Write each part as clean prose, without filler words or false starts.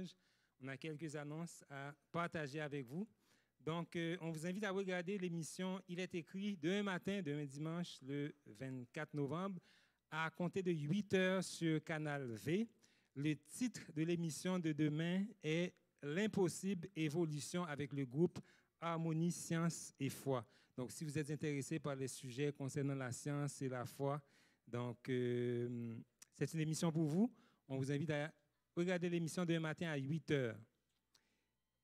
louanges, on a quelques annonces à partager avec vous. Donc, on vous invite à regarder l'émission « Il est écrit » demain matin, demain dimanche, le 24 novembre, à compter de 8 heures sur Canal V. Le titre de l'émission de demain est « L'impossible évolution avec le groupe Harmonie, Science et Foi ». Donc, si vous êtes intéressé par les sujets concernant la science et la foi, donc c'est une émission pour vous. On vous invite à regarder l'émission demain matin à 8 heures.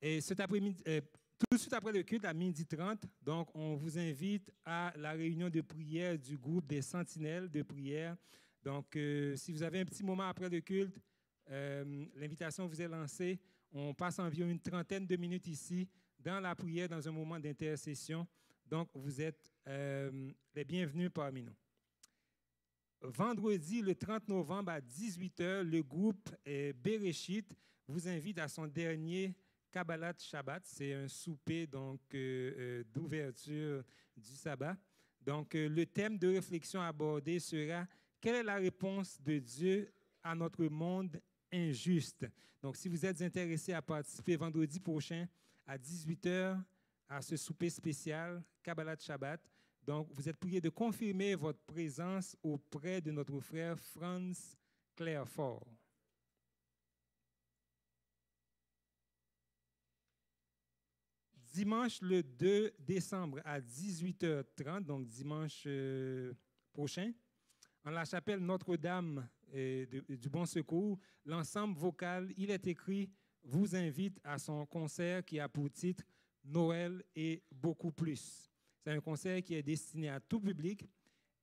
Et cet après-midi, tout de suite après le culte, à 12h30, donc on vous invite à la réunion de prière du groupe des Sentinelles de prière. Donc, si vous avez un petit moment après le culte, l'invitation vous est lancée. On passe environ une trentaine de minutes ici dans la prière, dans un moment d'intercession. Donc, vous êtes les bienvenus parmi nous. Vendredi, le 30 novembre à 18h, le groupe Bereshit vous invite à son dernier Kabbalat Shabbat. C'est un souper d'ouverture du sabbat. Donc, le thème de réflexion abordé sera « Quelle est la réponse de Dieu à notre monde injuste ?» Donc, si vous êtes intéressé à participer vendredi prochain à 18h à ce souper spécial Kabbalat Shabbat, donc, vous êtes prié de confirmer votre présence auprès de notre frère Franz Clairfort. Dimanche le 2 décembre à 18h30, donc dimanche prochain, en la chapelle Notre-Dame du Bon Secours, l'ensemble vocal Il est écrit vous invite à son concert qui a pour titre Noël et beaucoup plus. C'est un concert qui est destiné à tout public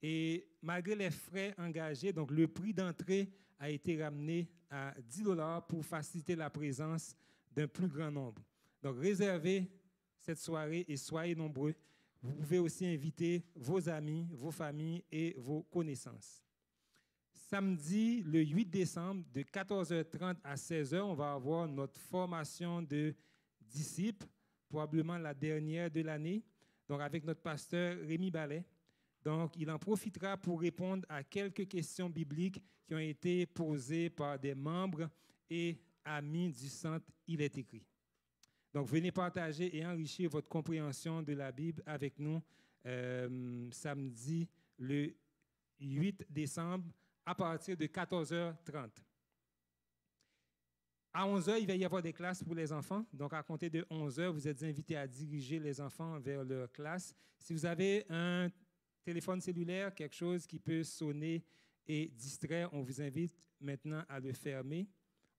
et malgré les frais engagés, donc le prix d'entrée a été ramené à 10 $ pour faciliter la présence d'un plus grand nombre. Donc réservez cette soirée et soyez nombreux. Vous pouvez aussi inviter vos amis, vos familles et vos connaissances. Samedi, le 8 décembre, de 14h30 à 16h, on va avoir notre formation de disciples, probablement la dernière de l'année. Donc, avec notre pasteur Rémi Ballet. Donc, il en profitera pour répondre à quelques questions bibliques qui ont été posées par des membres et amis du centre Il est écrit. Donc, venez partager et enrichir votre compréhension de la Bible avec nous samedi, le 8 décembre, à partir de 14h30. À 11h, il va y avoir des classes pour les enfants. Donc, à compter de 11h, vous êtes invités à diriger les enfants vers leur classe. Si vous avez un téléphone cellulaire, quelque chose qui peut sonner et distraire, on vous invite maintenant à le fermer.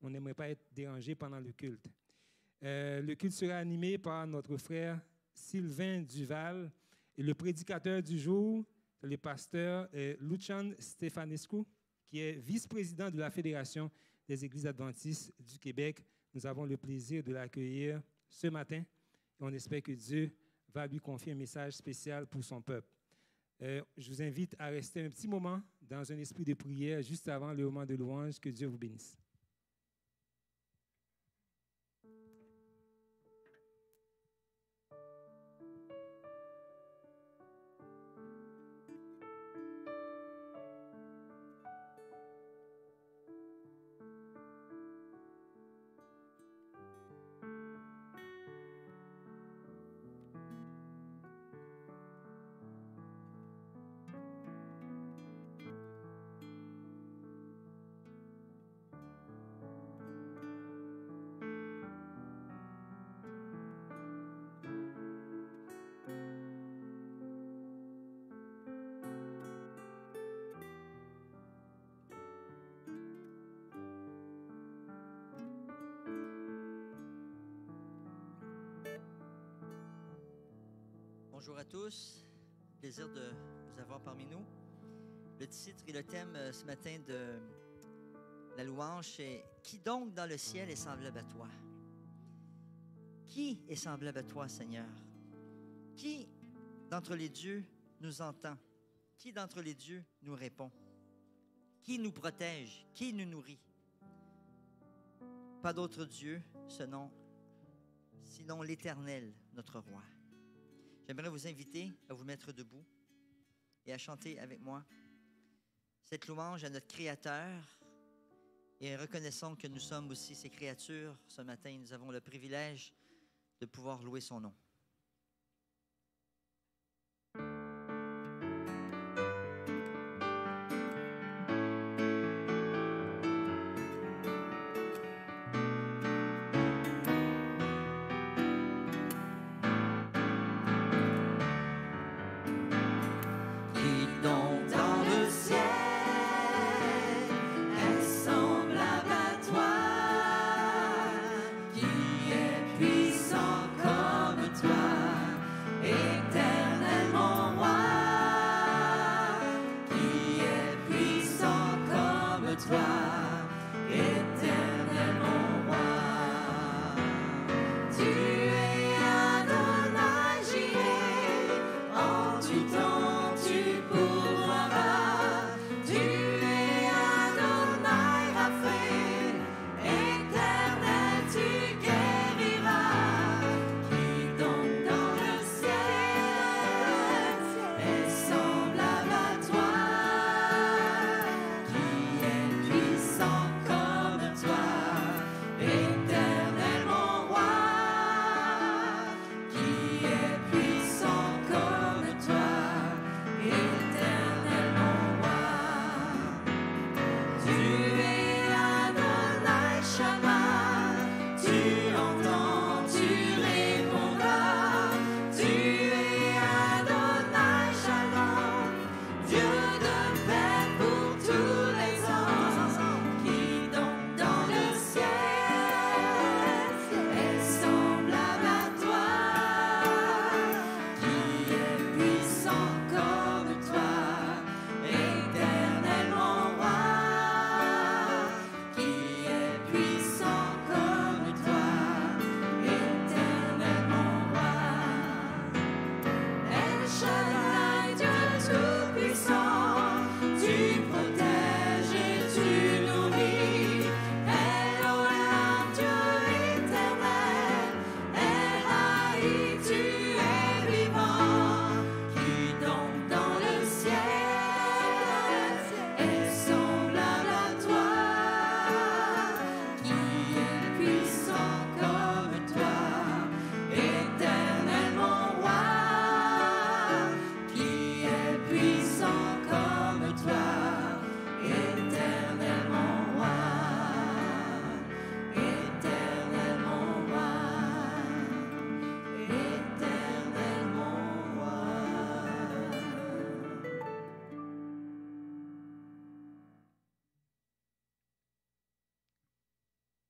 On n'aimerait pas être dérangé pendant le culte. Le culte sera animé par notre frère Sylvain Duval et le prédicateur du jour, le pasteur Lucian Stefanescu, qui est vice-président de la Fédération des Églises adventistes du Québec. Nous avons le plaisir de l'accueillir ce matin et on espère que Dieu va lui confier un message spécial pour son peuple. Je vous invite à rester un petit moment dans un esprit de prière juste avant le moment de louange. Que Dieu vous bénisse. Bonjour à tous, plaisir de vous avoir parmi nous. Le titre et le thème ce matin de la louange est « Qui donc dans le ciel est semblable à toi? » Qui est semblable à toi, Seigneur? Qui d'entre les dieux nous entend? Qui d'entre les dieux nous répond? Qui nous protège? Qui nous nourrit? Pas d'autre Dieu, sinon l'Éternel, notre Roi. J'aimerais vous inviter à vous mettre debout et à chanter avec moi cette louange à notre Créateur Et reconnaissons que nous sommes aussi ses créatures. Ce matin, nous avons le privilège de pouvoir louer son nom.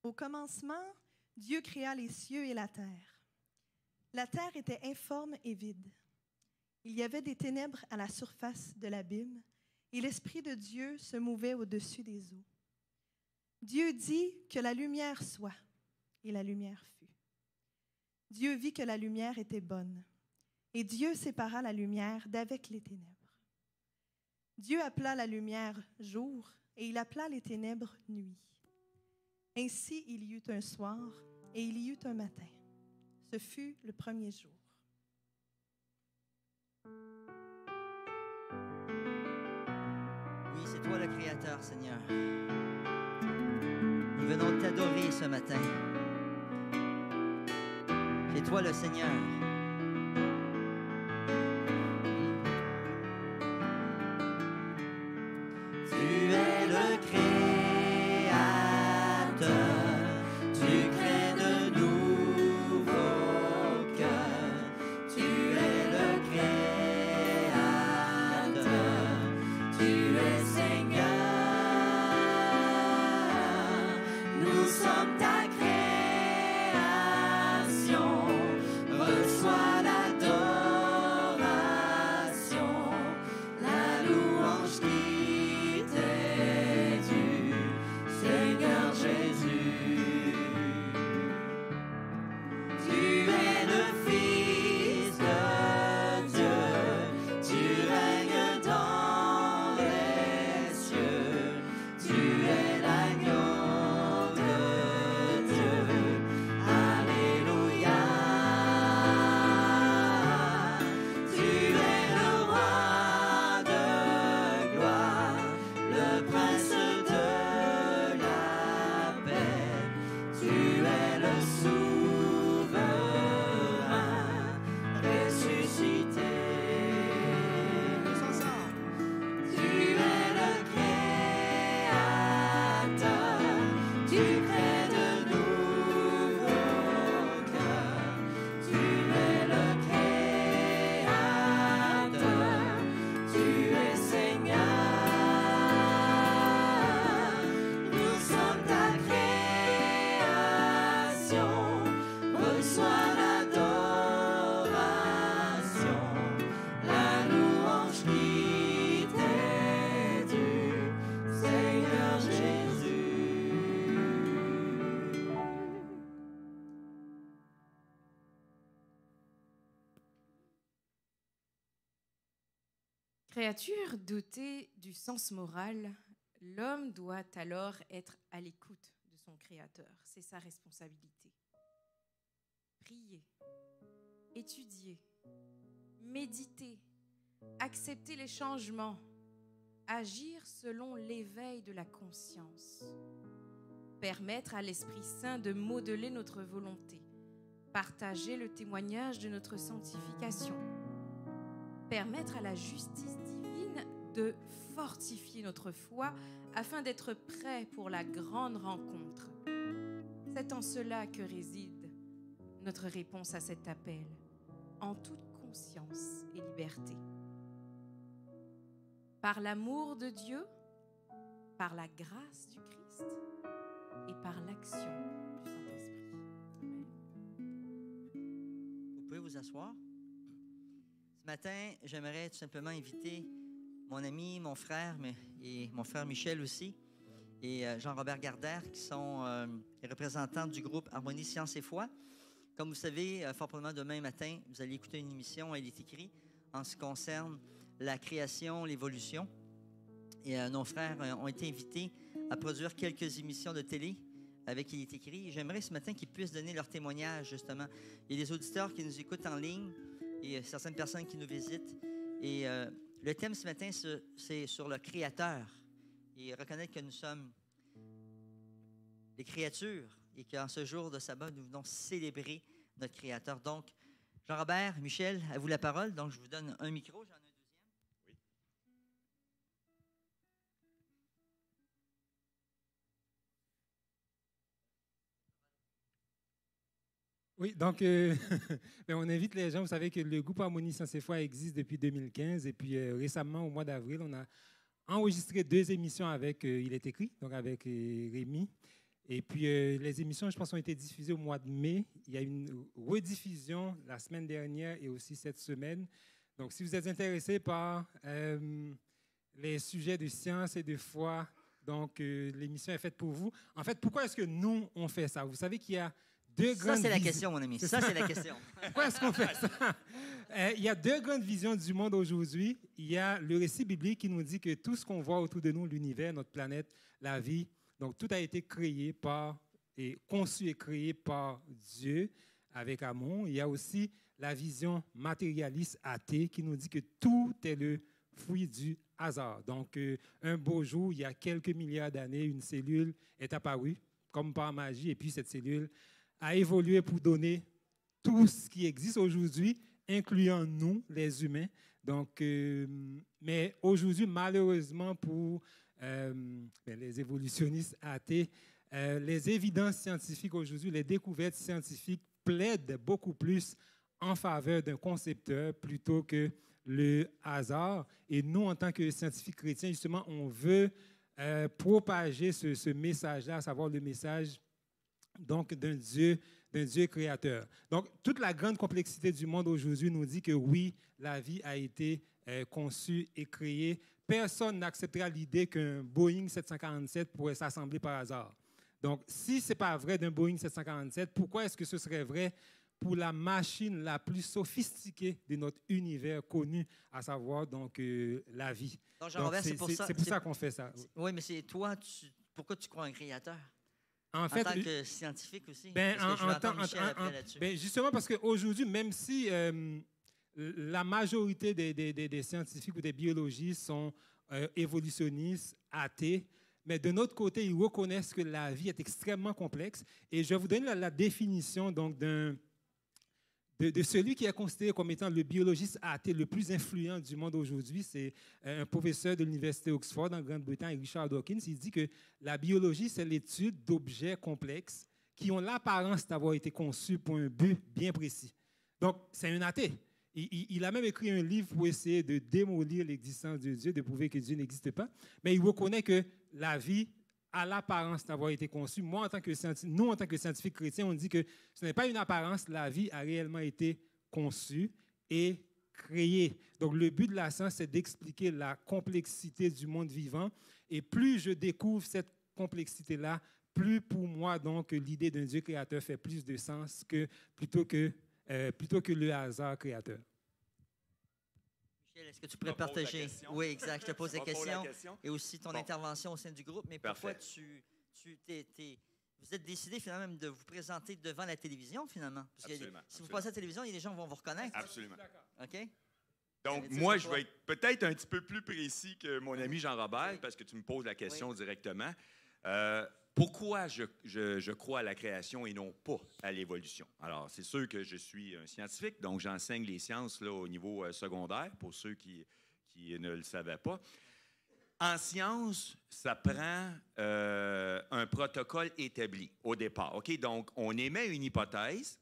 Au commencement, Dieu créa les cieux et la terre. La terre était informe et vide. Il y avait des ténèbres à la surface de l'abîme, et l'Esprit de Dieu se mouvait au-dessus des eaux. Dieu dit que la lumière soit, et la lumière fut. Dieu vit que la lumière était bonne, et Dieu sépara la lumière d'avec les ténèbres. Dieu appela la lumière jour, et il appela les ténèbres nuit. Ainsi il y eut un soir, et il y eut un matin. Ce fut le premier jour. Oui, c'est toi le Créateur, Seigneur. Nous venons t'adorer ce matin. C'est toi le Seigneur. Tu es le Créateur. Nous sommes ta création. Créature dotée du sens moral, l'homme doit alors être à l'écoute de son Créateur. C'est sa responsabilité. Prier, étudier, méditer, accepter les changements, agir selon l'éveil de la conscience, permettre à l'Esprit Saint de modeler notre volonté, partager le témoignage de notre sanctification, permettre à la justice divine de fortifier notre foi afin d'être prêt pour la grande rencontre. C'est en cela que réside notre réponse à cet appel, en toute conscience et liberté. Par l'amour de Dieu, par la grâce du Christ et par l'action du Saint-Esprit. Amen. Vous pouvez vous asseoir. Ce matin, j'aimerais tout simplement inviter mon ami, mon frère, et mon frère Michel aussi, et Jean-Robert Gardère, qui sont les représentants du groupe Harmonie, Science et Foi. Comme vous savez, fort probablement demain matin, vous allez écouter une émission, Elle est écrite, en ce qui concerne la création, l'évolution. Et nos frères ont été invités à produire quelques émissions de télé avec Il est écrit. Et j'aimerais ce matin qu'ils puissent donner leur témoignage, justement. Il y a des auditeurs qui nous écoutent en ligne et certaines personnes qui nous visitent. Et le thème ce matin, c'est sur le Créateur. Et reconnaître que nous sommes des créatures et qu'en ce jour de sabbat, nous venons célébrer notre Créateur. Donc, Jean-Robert, Michel, à vous la parole. Donc, je vous donne un micro. J'en ai un deuxième. Oui. Oui, donc on invite les gens. Vous savez que le groupe Harmonie Science et Foi existe depuis 2015. Et puis récemment, au mois d'avril, on a enregistré 2 émissions avec Il est écrit, donc avec Rémi. Et puis les émissions, je pense, ont été diffusées au mois de mai. Il y a une rediffusion la semaine dernière et aussi cette semaine. Donc, si vous êtes intéressé par les sujets de science et de foi, donc l'émission est faite pour vous. En fait, pourquoi est-ce que nous, on fait ça? Vous savez qu'il y a 2 grandes... Ça, c'est la question, mon ami. Ça, c'est la question. Pourquoi est-ce qu'on fait ça? Il y a 2 grandes visions du monde aujourd'hui. Il y a le récit biblique qui nous dit que tout ce qu'on voit autour de nous, l'univers, notre planète, la vie, donc tout a été créé par, et conçu et créé par Dieu avec amour. Il y a aussi la vision matérialiste athée qui nous dit que tout est le fruit du hasard. Donc, un beau jour, il y a quelques milliards d'années, une cellule est apparue comme par magie, et puis cette cellule a évolué pour donner tout ce qui existe aujourd'hui, incluant nous, les humains. Donc, mais aujourd'hui, malheureusement pour les évolutionnistes athées, les évidences scientifiques aujourd'hui, les découvertes scientifiques plaident beaucoup plus en faveur d'un concepteur plutôt que le hasard. Et nous, en tant que scientifiques chrétiens, justement, on veut propager ce message-là, à savoir le message donc d'un Dieu créateur. Donc, toute la grande complexité du monde aujourd'hui nous dit que oui, la vie a été conçue et créée. Personne n'acceptera l'idée qu'un Boeing 747 pourrait s'assembler par hasard. Donc, si ce n'est pas vrai d'un Boeing 747, pourquoi est-ce que ce serait vrai pour la machine la plus sophistiquée de notre univers connu, à savoir donc la vie? Donc, Jean-Robert, c'est pour ça qu'on fait ça. Oui, mais c'est toi, pourquoi tu crois un créateur? En fait, tant que scientifique aussi. Justement parce qu'aujourd'hui, même si la majorité des scientifiques ou des biologistes sont évolutionnistes, athées, mais de notre côté, ils reconnaissent que la vie est extrêmement complexe. Et je vais vous donner la définition donc, de celui qui est considéré comme étant le biologiste athée le plus influent du monde aujourd'hui. C'est un professeur de l'Université Oxford en Grande-Bretagne, Richard Dawkins. Il dit que la biologie, c'est l'étude d'objets complexes qui ont l'apparence d'avoir été conçus pour un but bien précis. Donc, c'est un athée. Il a même écrit un livre pour essayer de démolir l'existence de Dieu, de prouver que Dieu n'existe pas. Mais il reconnaît que la vie a l'apparence d'avoir été conçue. Nous, en tant que scientifiques chrétiens, on dit que ce n'est pas une apparence, la vie a réellement été conçue et créée. Donc, le but de la science, c'est d'expliquer la complexité du monde vivant. Et plus je découvre cette complexité-là, plus pour moi, donc, l'idée d'un Dieu créateur fait plus de sens plutôt que le hasard créateur. Michel, est-ce que tu pourrais me poses la partager? question. Oui, exact. Je te pose Tu la me poses la question. question. Et aussi ton Bon. intervention au sein du groupe. Mais pourquoi Parfait. vous êtes décidé finalement même de vous présenter devant la télévision, finalement? Parce que Absolument, si vous absolument. passez à la télévision, il y a des gens qui vont vous reconnaître. Absolument. OK? Donc, Ça veut dire moi, que je toi- vais être peut-être un petit peu plus précis que mon ami Jean-Robert, parce que tu me poses la question directement. Pourquoi je crois à la création et non pas à l'évolution? Alors, c'est sûr que je suis un scientifique, donc j'enseigne les sciences là, au niveau secondaire, pour ceux qui ne le savaient pas. En science, ça prend un protocole établi au départ. OK? Donc, on émet une hypothèse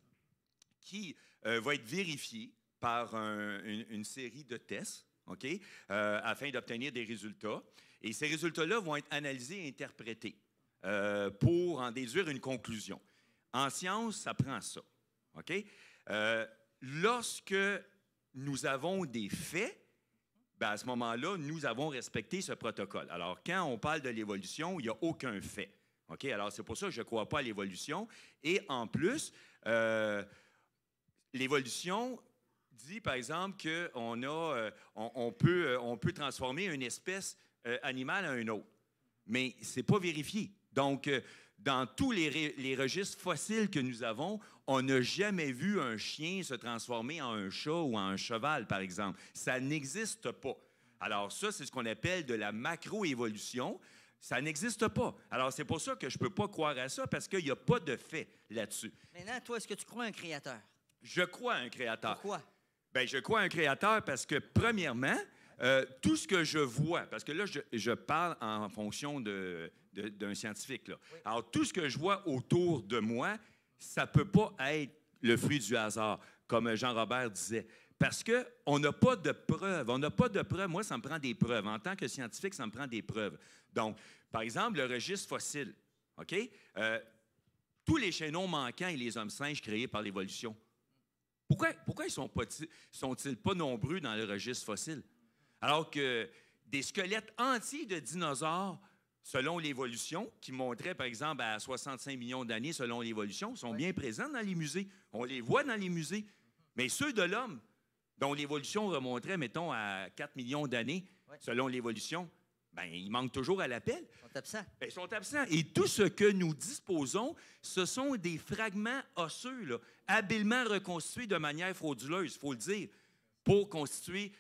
qui va être vérifiée par une série de tests, OK? Afin d'obtenir des résultats. Et ces résultats-là vont être analysés et interprétés pour en déduire une conclusion. En science, ça prend ça. OK? Lorsque nous avons des faits, ben à ce moment-là, nous avons respecté ce protocole. Alors, quand on parle de l'évolution, il n'y a aucun fait. OK? Alors, c'est pour ça que je ne crois pas à l'évolution. Et en plus, l'évolution dit, par exemple, qu'on peut transformer une espèce animale à une autre. Mais ce n'est pas vérifié. Donc, dans tous les registres fossiles que nous avons, on n'a jamais vu un chien se transformer en un chat ou en un cheval, par exemple. Ça n'existe pas. Alors ça, c'est ce qu'on appelle de la macroévolution. Ça n'existe pas. Alors, c'est pour ça que je ne peux pas croire à ça, parce qu'il n'y a pas de fait là-dessus. Maintenant, toi, est-ce que tu crois à un créateur? Je crois à un créateur. Pourquoi? Bien, je crois à un créateur parce que, premièrement, tout ce que je vois, parce que là, je parle en fonction d'un scientifique, là. Oui. Alors, tout ce que je vois autour de moi, ça ne peut pas être le fruit du hasard, comme Jean-Robert disait. Parce qu'on n'a pas de preuves. On n'a pas de preuves. Moi, ça me prend des preuves. En tant que scientifique, ça me prend des preuves. Donc, par exemple, le registre fossile. OK? Tous les chaînons manquants et les hommes singes créés par l'évolution. Pourquoi ils sont-ils pas nombreux dans le registre fossile? Alors que des squelettes entiers de dinosaures, selon l'évolution, qui montraient, par exemple, à 65 millions d'années, selon l'évolution, sont bien présents dans les musées. On les voit dans les musées. Mais ceux de l'homme, dont l'évolution remonterait, mettons, à 4 millions d'années, selon l'évolution, bien, ils manquent toujours à l'appel. Ils sont absents. Ils sont absents. Et tout ce que nous disposons, ce sont des fragments osseux, là, habilement reconstitués de manière frauduleuse, il faut le dire, pour constituer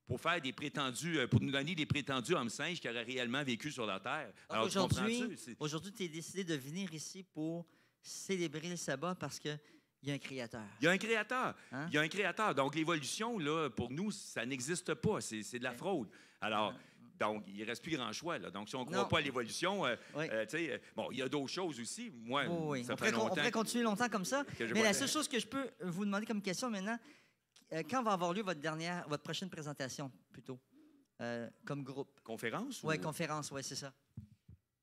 pour faire des prétendus, pour nous donner des prétendus hommes singes qui auraient réellement vécu sur la Terre. Alors, tu comprends-tu? Aujourd'hui, tu es décidé de venir ici pour célébrer le sabbat parce qu'il y a un créateur. Il y a un créateur. Hein? Il y a un créateur. Donc, l'évolution, là, pour nous, ça n'existe pas. C'est de la fraude. Alors, donc, il ne reste plus grand choix. Là. Donc, si on ne croit pas à l'évolution, bon, il y a d'autres choses aussi. Moi, ça fait longtemps. On pourrait continuer longtemps comme ça. Mais la seule chose que je peux vous demander comme question maintenant, quand va avoir lieu votre prochaine présentation, plutôt, comme groupe? Conférence? Oui, conférence, oui, c'est ça.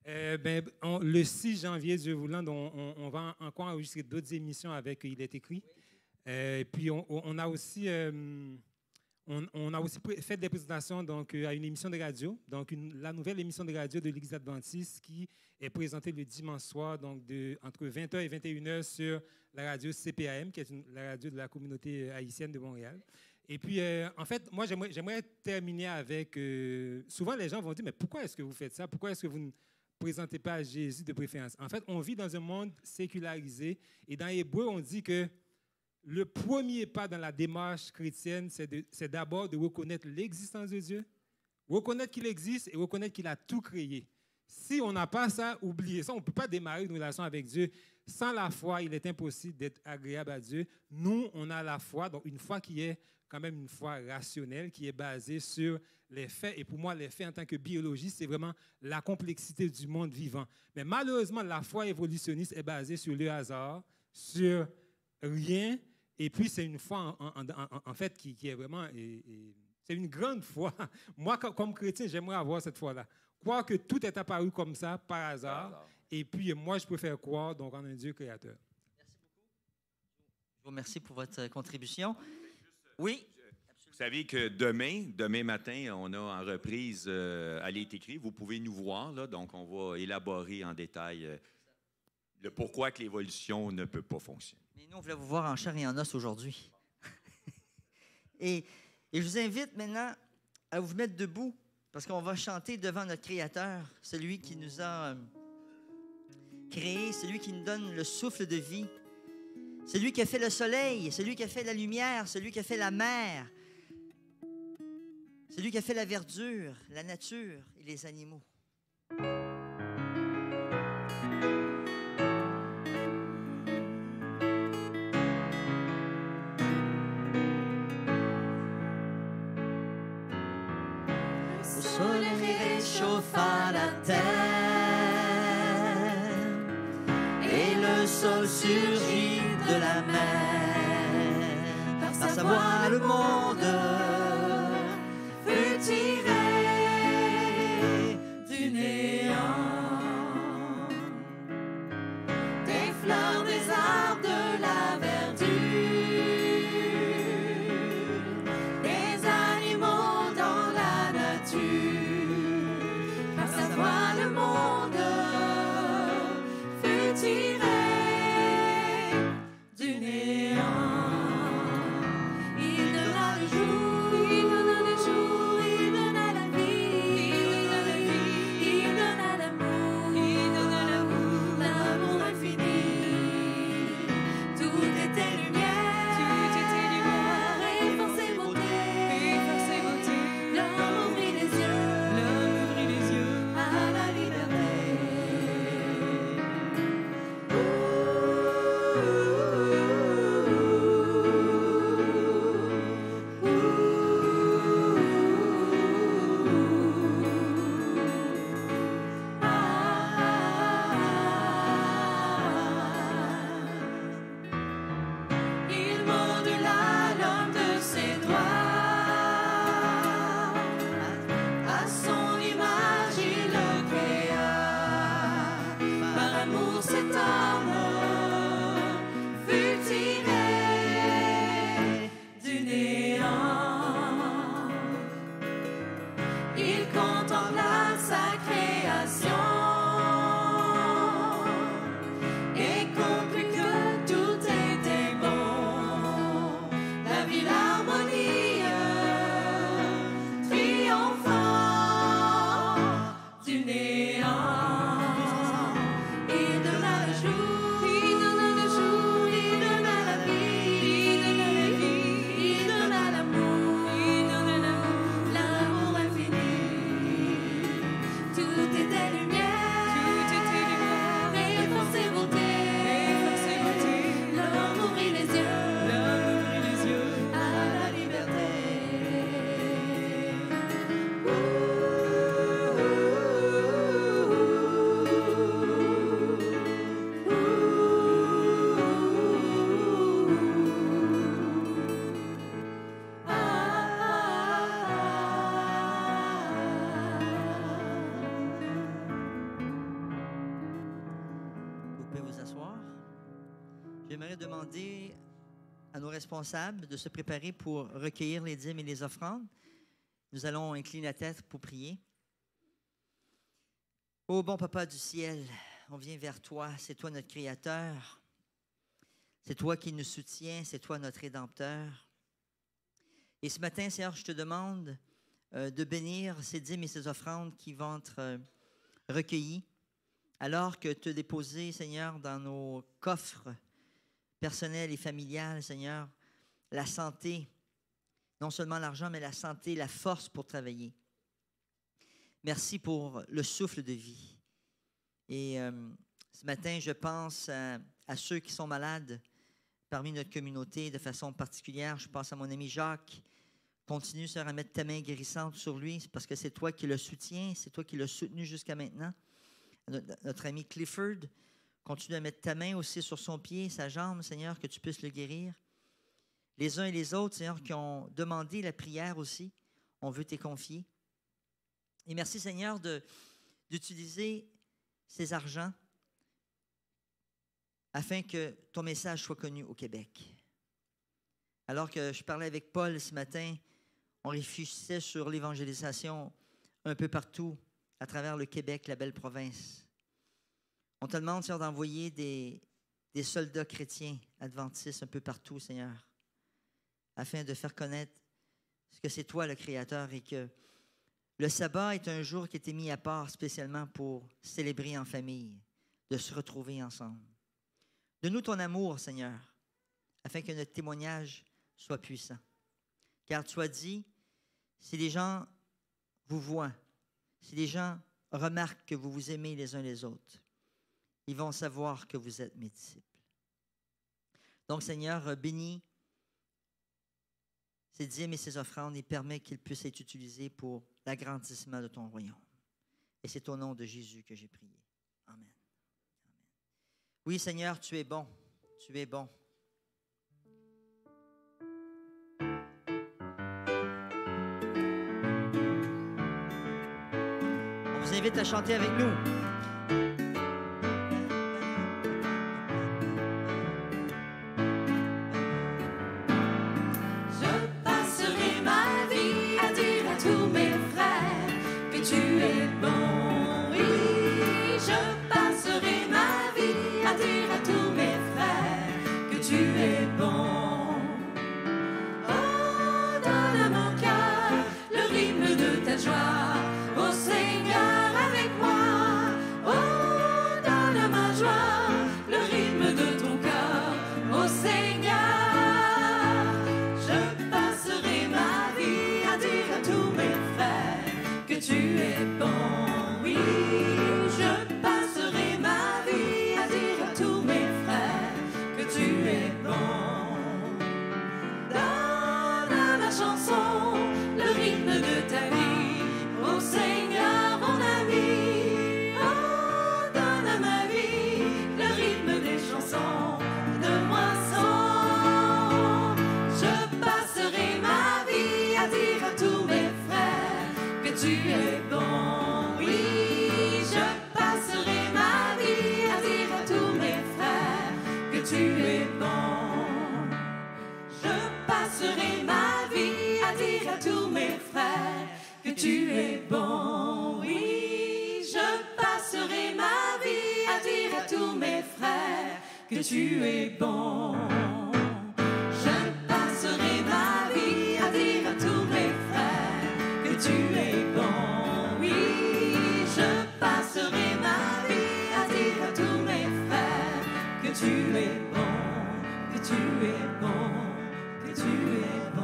Le 6 janvier, Dieu voulant, on va encore enregistrer d'autres émissions avec Il est écrit. Et puis, on a aussi fait des présentations donc, à une émission de radio, donc la nouvelle émission de radio de l'Église adventiste qui est présentée le dimanche soir, donc entre 20h et 21h sur la radio CPAM, qui est la radio de la communauté haïtienne de Montréal. Et puis, en fait, moi, j'aimerais terminer avec... souvent, les gens vont dire, mais pourquoi est-ce que vous faites ça? Pourquoi est-ce que vous ne présentez pas Jésus de préférence? En fait, on vit dans un monde sécularisé. Et dans Hébreu, on dit que le premier pas dans la démarche chrétienne, c'est d'abord de reconnaître l'existence de Dieu, reconnaître qu'il existe et reconnaître qu'il a tout créé. Si on n'a pas ça, oubliez ça. On ne peut pas démarrer une relation avec Dieu. Sans la foi, il est impossible d'être agréable à Dieu. Nous, on a la foi, donc une foi qui est quand même une foi rationnelle, qui est basée sur les faits. Et pour moi, les faits en tant que biologiste, c'est vraiment la complexité du monde vivant. Mais malheureusement, la foi évolutionniste est basée sur le hasard, sur rien. Et puis, c'est une foi, en fait, qui est vraiment... c'est une grande foi. Moi, comme chrétien, j'aimerais avoir cette foi-là. Croire que tout est apparu comme ça, par hasard. Et puis, moi, je préfère croire donc, en un Dieu créateur. Merci beaucoup. Je vous remercie pour votre contribution. Oui? Vous savez que demain matin, on a en reprise Elle est écrit. Vous pouvez nous voir, là, donc on va élaborer en détail le pourquoi que l'évolution ne peut pas fonctionner. Mais nous, on voulait vous voir en chair et en os aujourd'hui. Et Et je vous invite maintenant à vous mettre debout parce qu'on va chanter devant notre Créateur, celui qui nous a créés, celui qui nous donne le souffle de vie, celui qui a fait le soleil, celui qui a fait la lumière, celui qui a fait la mer, celui qui a fait la verdure, la nature et les animaux. Le soleil réchauffa la terre et le sol surgit de la mer. Par sa voix, le monde fut tiré du néant. Des fleurs, des arbres, de la verdure, des animaux dans la nature. Par sa voix, le monde fut tiré du néant. Il donna le jour, il donna le jour, il donna la vie, il donna la vie, il donna l'amour, l'amour infini. Tout était lumière, et force et beauté. L'homme ouvrit les yeux, à la liberté. Il modela l'homme de ses doigts, à son image il le créa. Par amour cet homme fut tiré du néant. Il contempla sa création et conclut que tout était bon. La vie, l'harmonie, triomphant du néant. Il donna le jour, il donna le jour, il donna la vie, il donna l'amour, l'amour infini. Tout était lumière, et force et beauté. L'homme ouvrit les yeux, à la liberté. Vous pouvez vous asseoir. J'aimerais demander à nos responsables de se préparer pour recueillir les dîmes et les offrandes. Nous allons incliner la tête pour prier. Ô bon Papa du ciel, on vient vers toi. C'est toi notre Créateur. C'est toi qui nous soutiens. C'est toi notre Rédempteur. Et ce matin, Seigneur, je te demande de bénir ces dîmes et ces offrandes qui vont être recueillies, alors que tu as déposé, Seigneur, dans nos coffres personnels et familiales, Seigneur, la santé, non seulement l'argent, mais la santé, la force pour travailler. Merci pour le souffle de vie. Et ce matin, je pense à ceux qui sont malades parmi notre communauté de façon particulière. Je pense à mon ami Jacques. Continue, Seigneur, à mettre ta main guérissante sur lui, parce que c'est toi qui le soutiens, c'est toi qui l'as soutenu jusqu'à maintenant. Notre ami Clifford, continue à mettre ta main aussi sur son pied, sa jambe, Seigneur, que tu puisses le guérir. Les uns et les autres, Seigneur, qui ont demandé la prière aussi, on veut t'y confier. Et merci, Seigneur, d'utiliser ces argents afin que ton message soit connu au Québec. Alors que je parlais avec Paul ce matin, on réfléchissait sur l'évangélisation un peu partout à travers le Québec, la belle province. On te demande, Seigneur, d'envoyer des soldats chrétiens adventistes un peu partout, Seigneur, afin de faire connaître que c'est toi le Créateur et que le sabbat est un jour qui a été mis à part spécialement pour célébrer en famille, de se retrouver ensemble. Donne-nous ton amour, Seigneur, afin que notre témoignage soit puissant. Car tu as dit, si les gens vous voient, si les gens remarquent que vous vous aimez les uns les autres, ils vont savoir que vous êtes mes disciples. Donc, Seigneur, bénis ces dîmes et ces offrandes et permets qu'ils puissent être utilisés pour l'agrandissement de ton royaume. Et c'est au nom de Jésus que j'ai prié. Amen. Oui, Seigneur, tu es bon. Tu es bon. On vous invite à chanter avec nous. Je passerai ma vie à dire à tous mes frères que tu es bon. Oui, je passerai ma vie à dire à tous mes frères que tu es bon. Oh, donne à mon cœur le rythme de ta joie. Oh Seigneur, avec moi. Oh, donne à ma joie le rythme de ton cœur. Oh Seigneur, je passerai ma vie à dire à tous mes frères que tu es bon. Oui, je passerai ma vie à dire à tous mes frères que tu es bon. Donne à ma chanson le rythme de ta vie. Oh Seigneur, mon ami. Oh, donne à ma vie le rythme des chansons de moisson. Je passerai ma vie à dire à tous mes frères que tu es bon. Oui, je passerai ma vie à dire à tous mes frères que tu es bon. Je passerai ma vie à dire à tous mes frères que tu es bon. Oui, je passerai ma vie à dire à tous mes frères que tu es bon. Je passerai ma vie à dire à tous mes frères que tu es bon. Oui, je passerai ma vie à dire à tous mes frères que tu es bon, que tu es bon, que tu es bon.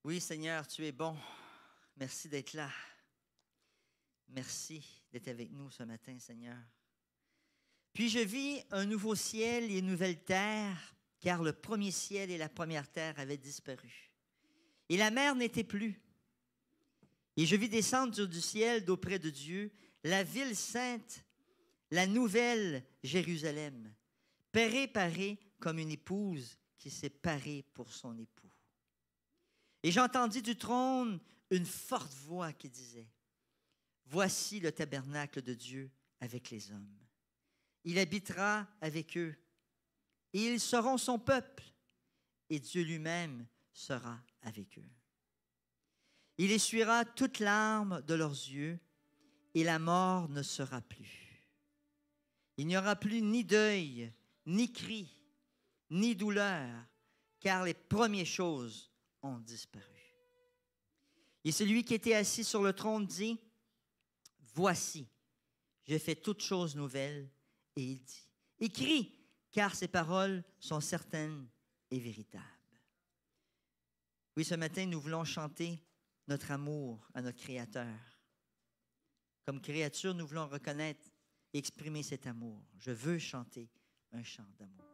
Oui, Seigneur, tu es bon. Merci d'être là. Merci d'être avec nous ce matin, Seigneur. Puis je vis un nouveau ciel et une nouvelle terre, car le premier ciel et la première terre avaient disparu. Et la mer n'était plus. Et je vis descendre du ciel d'auprès de Dieu la ville sainte, la nouvelle Jérusalem, préparée comme une épouse qui s'est parée pour son époux. Et j'entendis du trône une forte voix qui disait, « Voici le tabernacle de Dieu avec les hommes. Il habitera avec eux, et ils seront son peuple, et Dieu lui-même sera avec eux. Il essuiera toute larme de leurs yeux, et la mort ne sera plus. Il n'y aura plus ni deuil, ni cri, ni douleur, car les premières choses ont disparu. Et celui qui était assis sur le trône dit, « Voici, je fais toutes choses nouvelles. » Et il dit, « Écris, car ces paroles sont certaines et véritables. » Oui, ce matin, nous voulons chanter notre amour à notre Créateur. Comme créature, nous voulons reconnaître et exprimer cet amour. Je veux chanter un chant d'amour.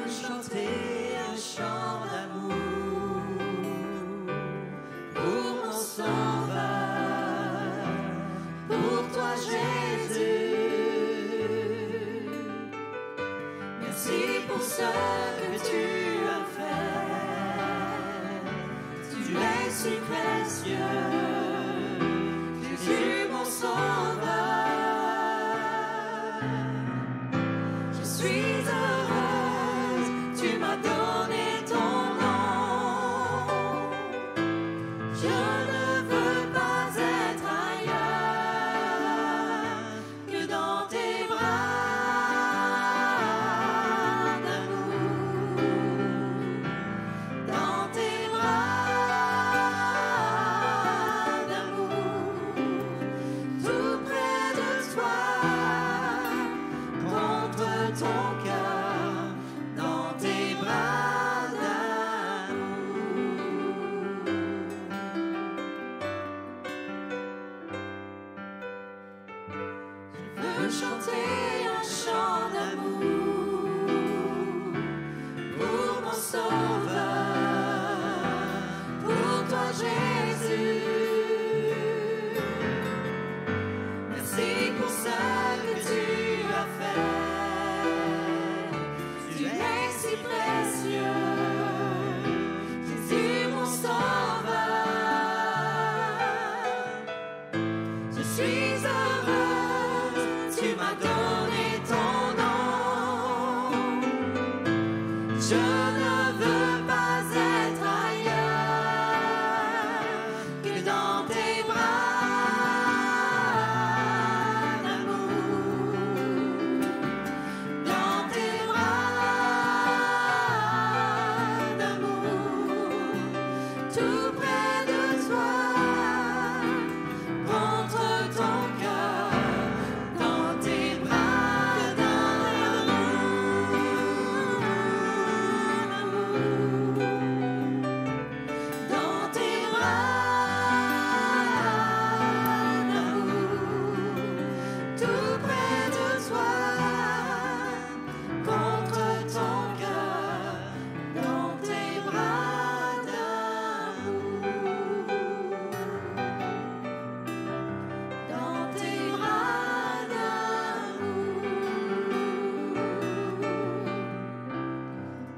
Chanter un chant d'amour pour mon sauveur, pour toi Jésus. Merci pour ce que tu as fait. si précieux. Jésus, mon sauveur. Je suis heureuse, tu m'as donné ton nom. Je ne veux pas être ailleurs que dans tes bras d'amour. Dans tes bras d'amour, tout près de toi, contre ton cœur, dans tes bras d'amour. Je veux chanter un chant d'amour pour mon sauveur, pour toi Jésus. Merci pour ce que tu as fait. Tu es si précieux, Jésus mon sauveur. Je suis heureuse, tu m'as donné ton nom. Je ne veux pas être ailleurs que dans tes bras d'amour. Dans tes bras d'amour, tout près de toi, contre ton cœur, dans tes bras d'amour. Dans tes bras d'amour, tout près de toi, contre ton cœur, dans tes bras d'amour. Dans tes bras d'amour.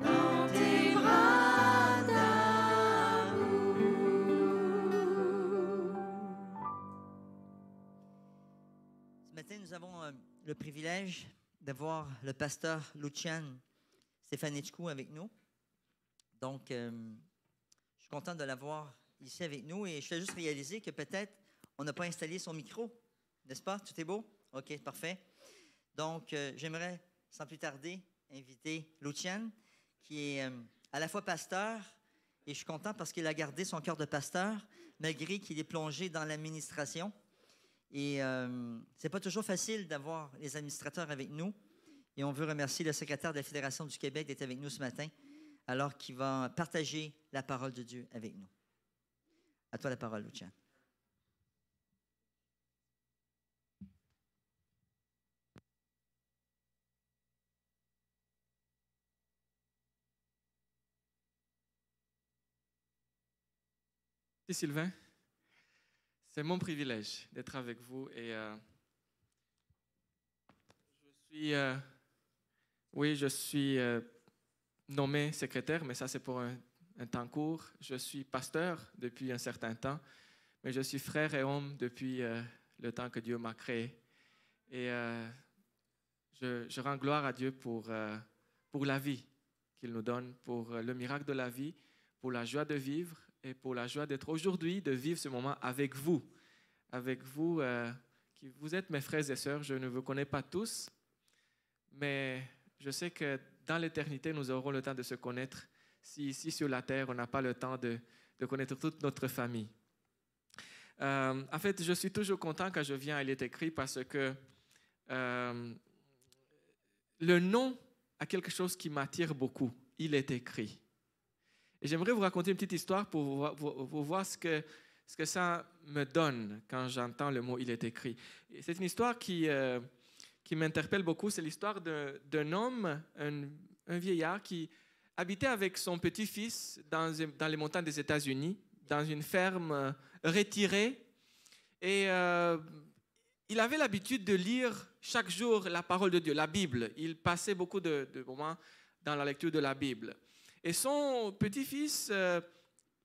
Dans tes bras d'amour. Ce matin, nous avons le privilège d'avoir le pasteur Lucian Stefanechkou avec nous. Donc, je suis content de l'avoir ici avec nous et je fais juste réaliser que peut-être on n'a pas installé son micro, n'est-ce pas? Tout est beau? OK, parfait. Donc, j'aimerais, sans plus tarder, inviter Lucian, qui est à la fois pasteur, et je suis content parce qu'il a gardé son cœur de pasteur, malgré qu'il est plongé dans l'administration. Et c'est pas toujours facile d'avoir les administrateurs avec nous. Et on veut remercier le secrétaire de la Fédération du Québec d'être avec nous ce matin, alors qu'il va partager la parole de Dieu avec nous. À toi la parole, Lucian. Merci Sylvain. C'est mon privilège d'être avec vous et je suis nommé secrétaire, mais ça c'est pour un temps court. Je suis pasteur depuis un certain temps, mais je suis frère et homme depuis le temps que Dieu m'a créé. Et je rends gloire à Dieu pour la vie qu'il nous donne, pour le miracle de la vie, pour la joie de vivre et pour la joie d'être aujourd'hui, de vivre ce moment avec vous qui vous êtes mes frères et sœurs. Je ne vous connais pas tous, mais je sais que dans l'éternité, nous aurons le temps de se connaître si ici sur la terre, on n'a pas le temps de connaître toute notre famille. En fait, je suis toujours content quand je viens à Il est écrit parce que le nom a quelque chose qui m'attire beaucoup. Il est écrit. Et j'aimerais vous raconter une petite histoire pour voir ce que ça me donne quand j'entends le mot « il est écrit ». C'est une histoire qui m'interpelle beaucoup. C'est l'histoire d'un homme, un vieillard qui habitait avec son petit-fils dans les montagnes des États-Unis, dans une ferme retirée. Et il avait l'habitude de lire chaque jour la parole de Dieu, la Bible. Il passait beaucoup de moments dans la lecture de la Bible. Et son petit-fils,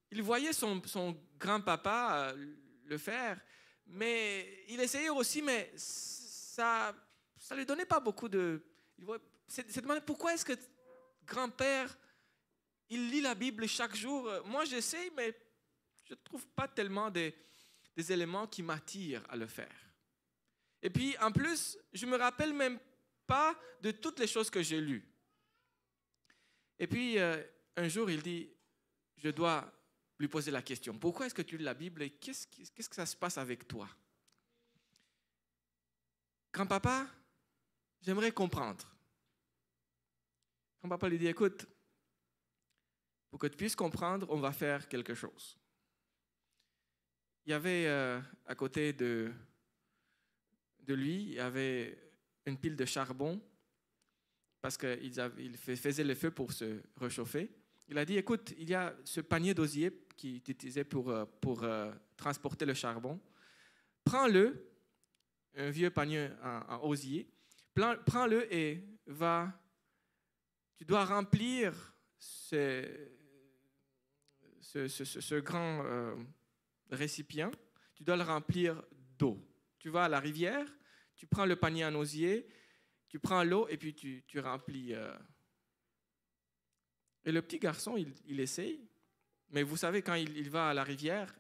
il voyait son grand-papa le faire, mais il essayait aussi, mais ça ne lui donnait pas beaucoup de... C'est demandé pourquoi est-ce que grand-père, il lit la Bible chaque jour. Moi, j'essaye, mais je ne trouve pas tellement des éléments qui m'attirent à le faire. Et puis, en plus, je ne me rappelle même pas de toutes les choses que j'ai lues. Et puis, un jour, il dit, je dois lui poser la question, pourquoi est-ce que tu lis la Bible et qu'est-ce que ça se passe avec toi? Grand-papa, j'aimerais comprendre. Grand-papa lui dit, écoute, pour que tu puisses comprendre, on va faire quelque chose. Il y avait à côté de lui, il y avait une pile de charbon parce qu'il faisait le feu pour se réchauffer. Il a dit, écoute, il y a ce panier d'osier qui est utilisé pour transporter le charbon. Prends-le, un vieux panier en osier, prends-le et tu dois remplir ce grand récipient, tu dois le remplir d'eau. Tu vas à la rivière, tu prends le panier en osier, tu prends l'eau et puis tu remplis. Et le petit garçon, il essaye, mais vous savez, quand il va à la rivière,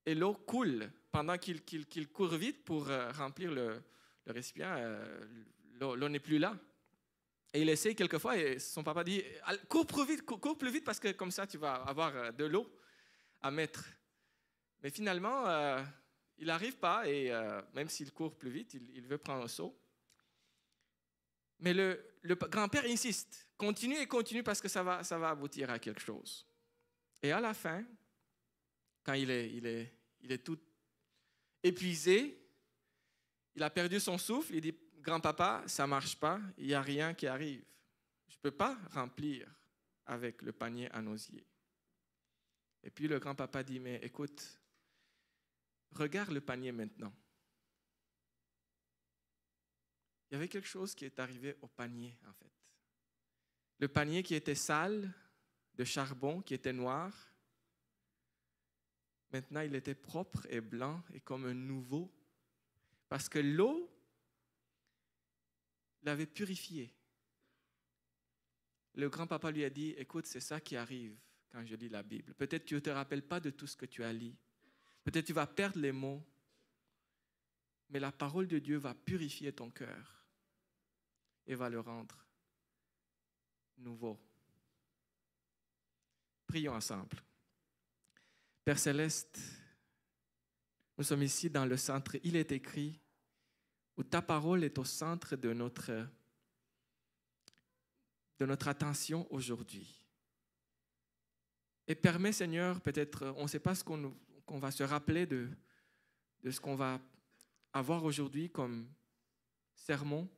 et l'eau coule, pendant qu'il court vite pour remplir le récipient, l'eau n'est plus là. Et il essaye quelquefois et son papa dit, cours plus vite parce que comme ça, tu vas avoir de l'eau à mettre. Mais finalement, il n'arrive pas et même s'il court plus vite, il veut prendre un seau. Mais le grand-père insiste, continue parce que ça va aboutir à quelque chose. Et à la fin, quand il est tout épuisé, il a perdu son souffle, il dit, grand-papa, ça ne marche pas, il n'y a rien qui arrive. Je ne peux pas remplir avec le panier en osier. Et puis le grand-papa dit, mais écoute, regarde le panier maintenant. Il y avait quelque chose qui est arrivé au panier, en fait. Le panier qui était sale, de charbon, qui était noir, maintenant il était propre et blanc et comme un nouveau. Parce que l'eau l'avait purifié. Le grand-papa lui a dit, écoute, c'est ça qui arrive quand je lis la Bible. Peut-être tu ne te rappelles pas de tout ce que tu as lu. Peut-être tu vas perdre les mots. Mais la parole de Dieu va purifier ton cœur et va le rendre nouveau. Prions ensemble. Père Céleste, nous sommes ici dans le centre, il est écrit, où ta parole est au centre de notre attention aujourd'hui. Et permets, Seigneur, peut-être, on ne sait pas ce qu'on va se rappeler de ce qu'on va avoir aujourd'hui comme sermon,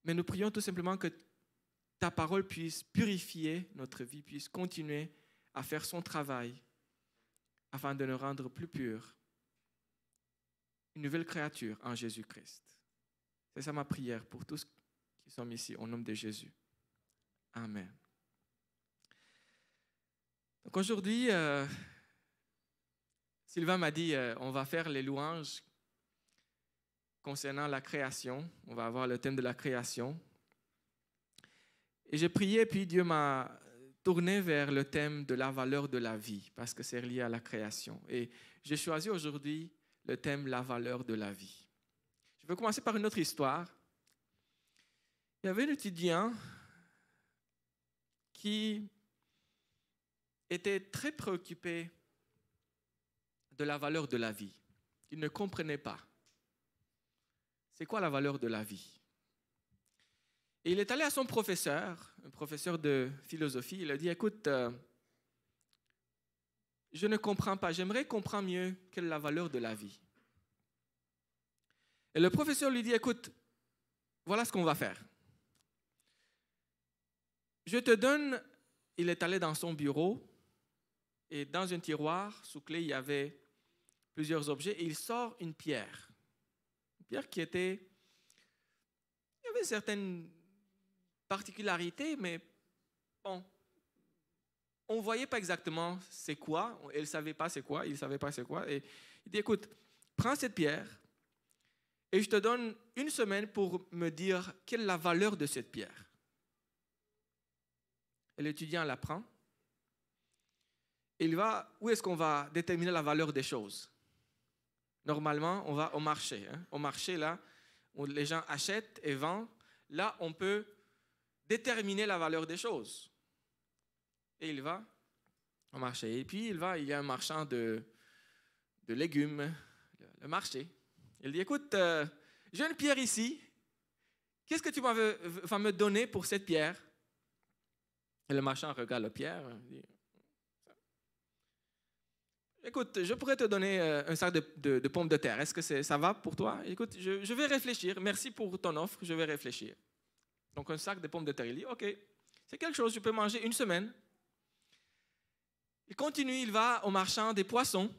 mais nous prions tout simplement que ta parole puisse purifier notre vie, puisse continuer à faire son travail afin de nous rendre plus purs, une nouvelle créature en Jésus-Christ. C'est ça ma prière pour tous qui sont ici, au nom de Jésus. Amen. Donc aujourd'hui, Sylvain m'a dit, on va faire les louanges concernant la création. On va avoir le thème de la création. Et j'ai prié, puis Dieu m'a tourné vers le thème de la valeur de la vie, parce que c'est lié à la création. Et j'ai choisi aujourd'hui le thème la valeur de la vie. Je vais commencer par une autre histoire. Il y avait un étudiant qui était très préoccupé de la valeur de la vie. Il ne comprenait pas. C'est quoi la valeur de la vie? Et il est allé à son professeur, un professeur de philosophie. Il a dit, écoute, je ne comprends pas. J'aimerais comprendre mieux quelle est la valeur de la vie. Et le professeur lui dit, écoute, voilà ce qu'on va faire. Je te donne, il est allé dans son bureau et dans un tiroir, sous clé, il y avait plusieurs objets et il sort une pierre. Une pierre qui était, il y avait certaines particularités, mais bon, on ne voyait pas exactement c'est quoi. Elle ne savait pas c'est quoi, il ne savait pas c'est quoi. Et il dit, écoute, prends cette pierre et je te donne 1 semaine pour me dire quelle est la valeur de cette pierre. Et l'étudiant la prend. Il va, où est-ce qu'on va déterminer la valeur des choses? Normalement, on va au marché. Au marché, là, où les gens achètent et vendent, là, on peut déterminer la valeur des choses. Et il va au marché. Et puis, il y a un marchand de légumes, le marché. Il dit, écoute, j'ai une pierre ici. Qu'est-ce que tu vas me donner pour cette pierre? Et le marchand regarde la pierre. Il dit, écoute, je pourrais te donner un sac de pommes de terre. Est-ce que ça va pour toi? Écoute, je vais réfléchir. Merci pour ton offre, je vais réfléchir. Donc, un sac de pommes de terre. Il dit, OK, c'est quelque chose, je peux manger 1 semaine. Il continue, il va au marchand des poissons.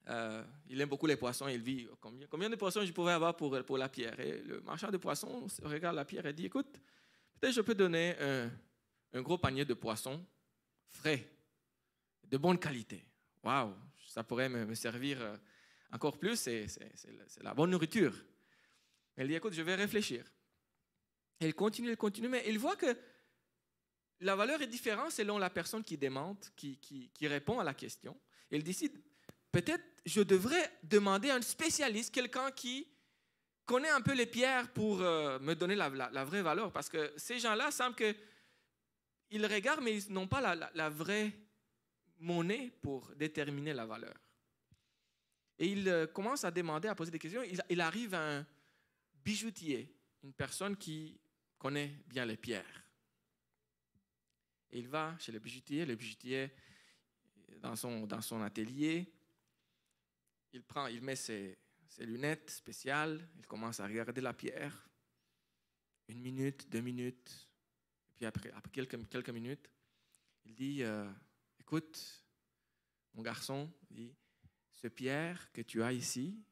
Il aime beaucoup les poissons. Il dit, combien de poissons je pourrais avoir pour la pierre? Et le marchand des poissons regarde la pierre et dit, écoute, peut-être je peux donner un gros panier de poissons frais, de bonne qualité. Waouh, ça pourrait me servir encore plus, c'est la bonne nourriture. Elle dit, écoute, je vais réfléchir. Et il continue, mais il voit que la valeur est différente selon la personne qui demande, qui répond à la question. Il décide, peut-être je devrais demander à un spécialiste, quelqu'un qui connaît un peu les pierres pour me donner la vraie valeur. Parce que ces gens-là semblent qu'ils regardent, mais ils n'ont pas la vraie monnaie pour déterminer la valeur. Et il commence à demander, à poser des questions. Il arrive à un bijoutier, une personne qui connaît bien les pierres. Et il va chez le bijoutier dans son atelier, il met ses lunettes spéciales, il commence à regarder la pierre, 1 minute, 2 minutes, et puis après quelques minutes, il dit, écoute, mon garçon, il dit, ce pierre que tu as ici,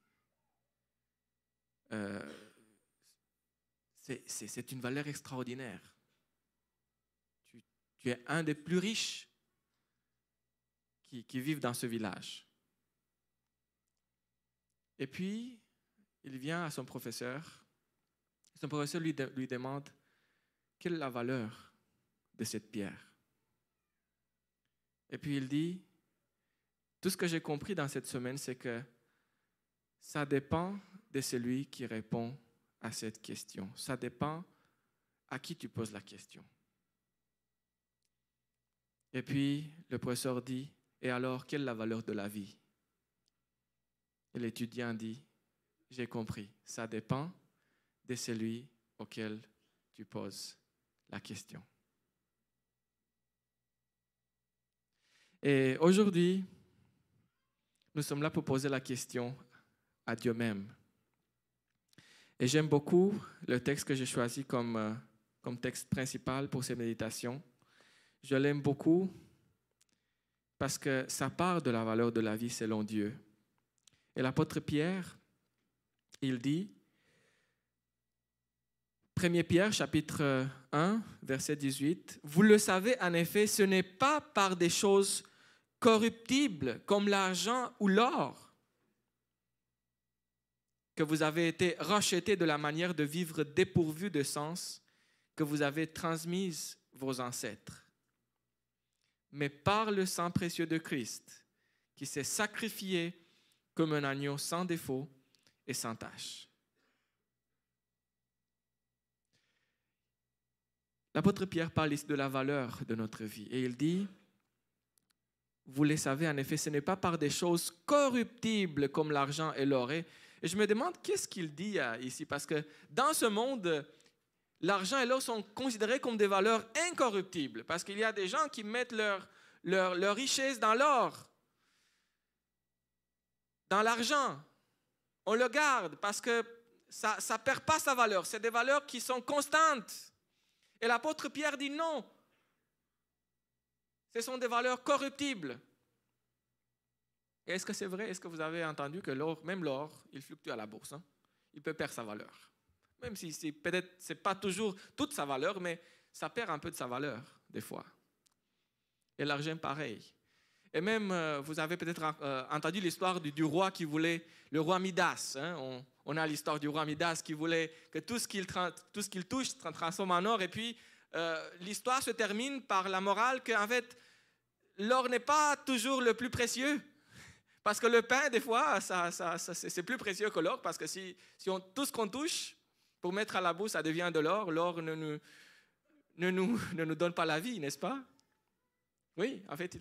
c'est une valeur extraordinaire. Tu es un des plus riches qui vivent dans ce village. Et puis, il vient à son professeur. Son professeur lui demande quelle est la valeur de cette pierre. Et puis il dit, tout ce que j'ai compris dans cette semaine, c'est que ça dépend de celui qui répond à cette question. Ça dépend à qui tu poses la question. Et puis, le professeur dit, et alors, quelle est la valeur de la vie? Et l'étudiant dit, j'ai compris, ça dépend de celui auquel tu poses la question. Et aujourd'hui, nous sommes là pour poser la question à Dieu même. Et j'aime beaucoup le texte que j'ai choisi comme texte principal pour ces méditations. Je l'aime beaucoup parce que ça part de la valeur de la vie selon Dieu. Et l'apôtre Pierre, il dit, 1 Pierre, chapitre 1, verset 18, « Vous le savez, en effet, ce n'est pas par des choses corruptibles comme l'argent ou l'or que vous avez été rachetés de la manière de vivre dépourvue de sens que vous avez transmise vos ancêtres, mais par le sang précieux de Christ, qui s'est sacrifié comme un agneau sans défaut et sans tache. » L'apôtre Pierre parle ici de la valeur de notre vie et il dit, vous le savez, en effet, ce n'est pas par des choses corruptibles comme l'argent et l'or. Et je me demande qu'est-ce qu'il dit ici, parce que dans ce monde, l'argent et l'or sont considérés comme des valeurs incorruptibles, parce qu'il y a des gens qui mettent leur richesse dans l'or, dans l'argent. On le garde parce que ça ne perd pas sa valeur. C'est des valeurs qui sont constantes. Et l'apôtre Pierre dit non. Ce sont des valeurs corruptibles. Et est-ce que c'est vrai? Est-ce que vous avez entendu que l'or, même l'or, il fluctue à la bourse, hein? Il peut perdre sa valeur. Même si peut-être ce n'est pas toujours toute sa valeur, mais ça perd un peu de sa valeur, des fois. Et l'argent, pareil. Et même, vous avez peut-être entendu l'histoire du roi qui voulait, le roi Midas. Hein, on a l'histoire du roi Midas qui voulait que tout ce qu'il touche se transforme en or. Et puis, l'histoire se termine par la morale qu'en fait, l'or n'est pas toujours le plus précieux. Parce que le pain, des fois, c'est plus précieux que l'or. Parce que tout ce qu'on touche, pour mettre à la bouche, ça devient de l'or. L'or ne nous donne pas la vie, n'est-ce pas? Oui, en fait,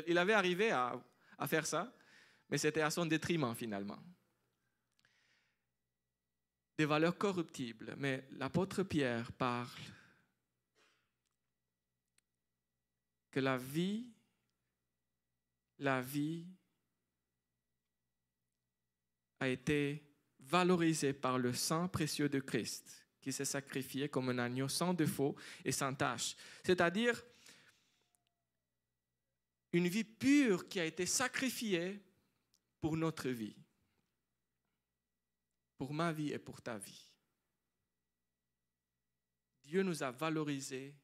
il avait arrivé à faire ça, mais c'était à son détriment finalement. Des valeurs corruptibles, mais l'apôtre Pierre parle que la vie a été valorisée par le sang précieux de Christ, qui s'est sacrifié comme un agneau sans défaut et sans tache. C'est-à-dire une vie pure qui a été sacrifiée pour notre vie, pour ma vie et pour ta vie. Dieu nous a valorisés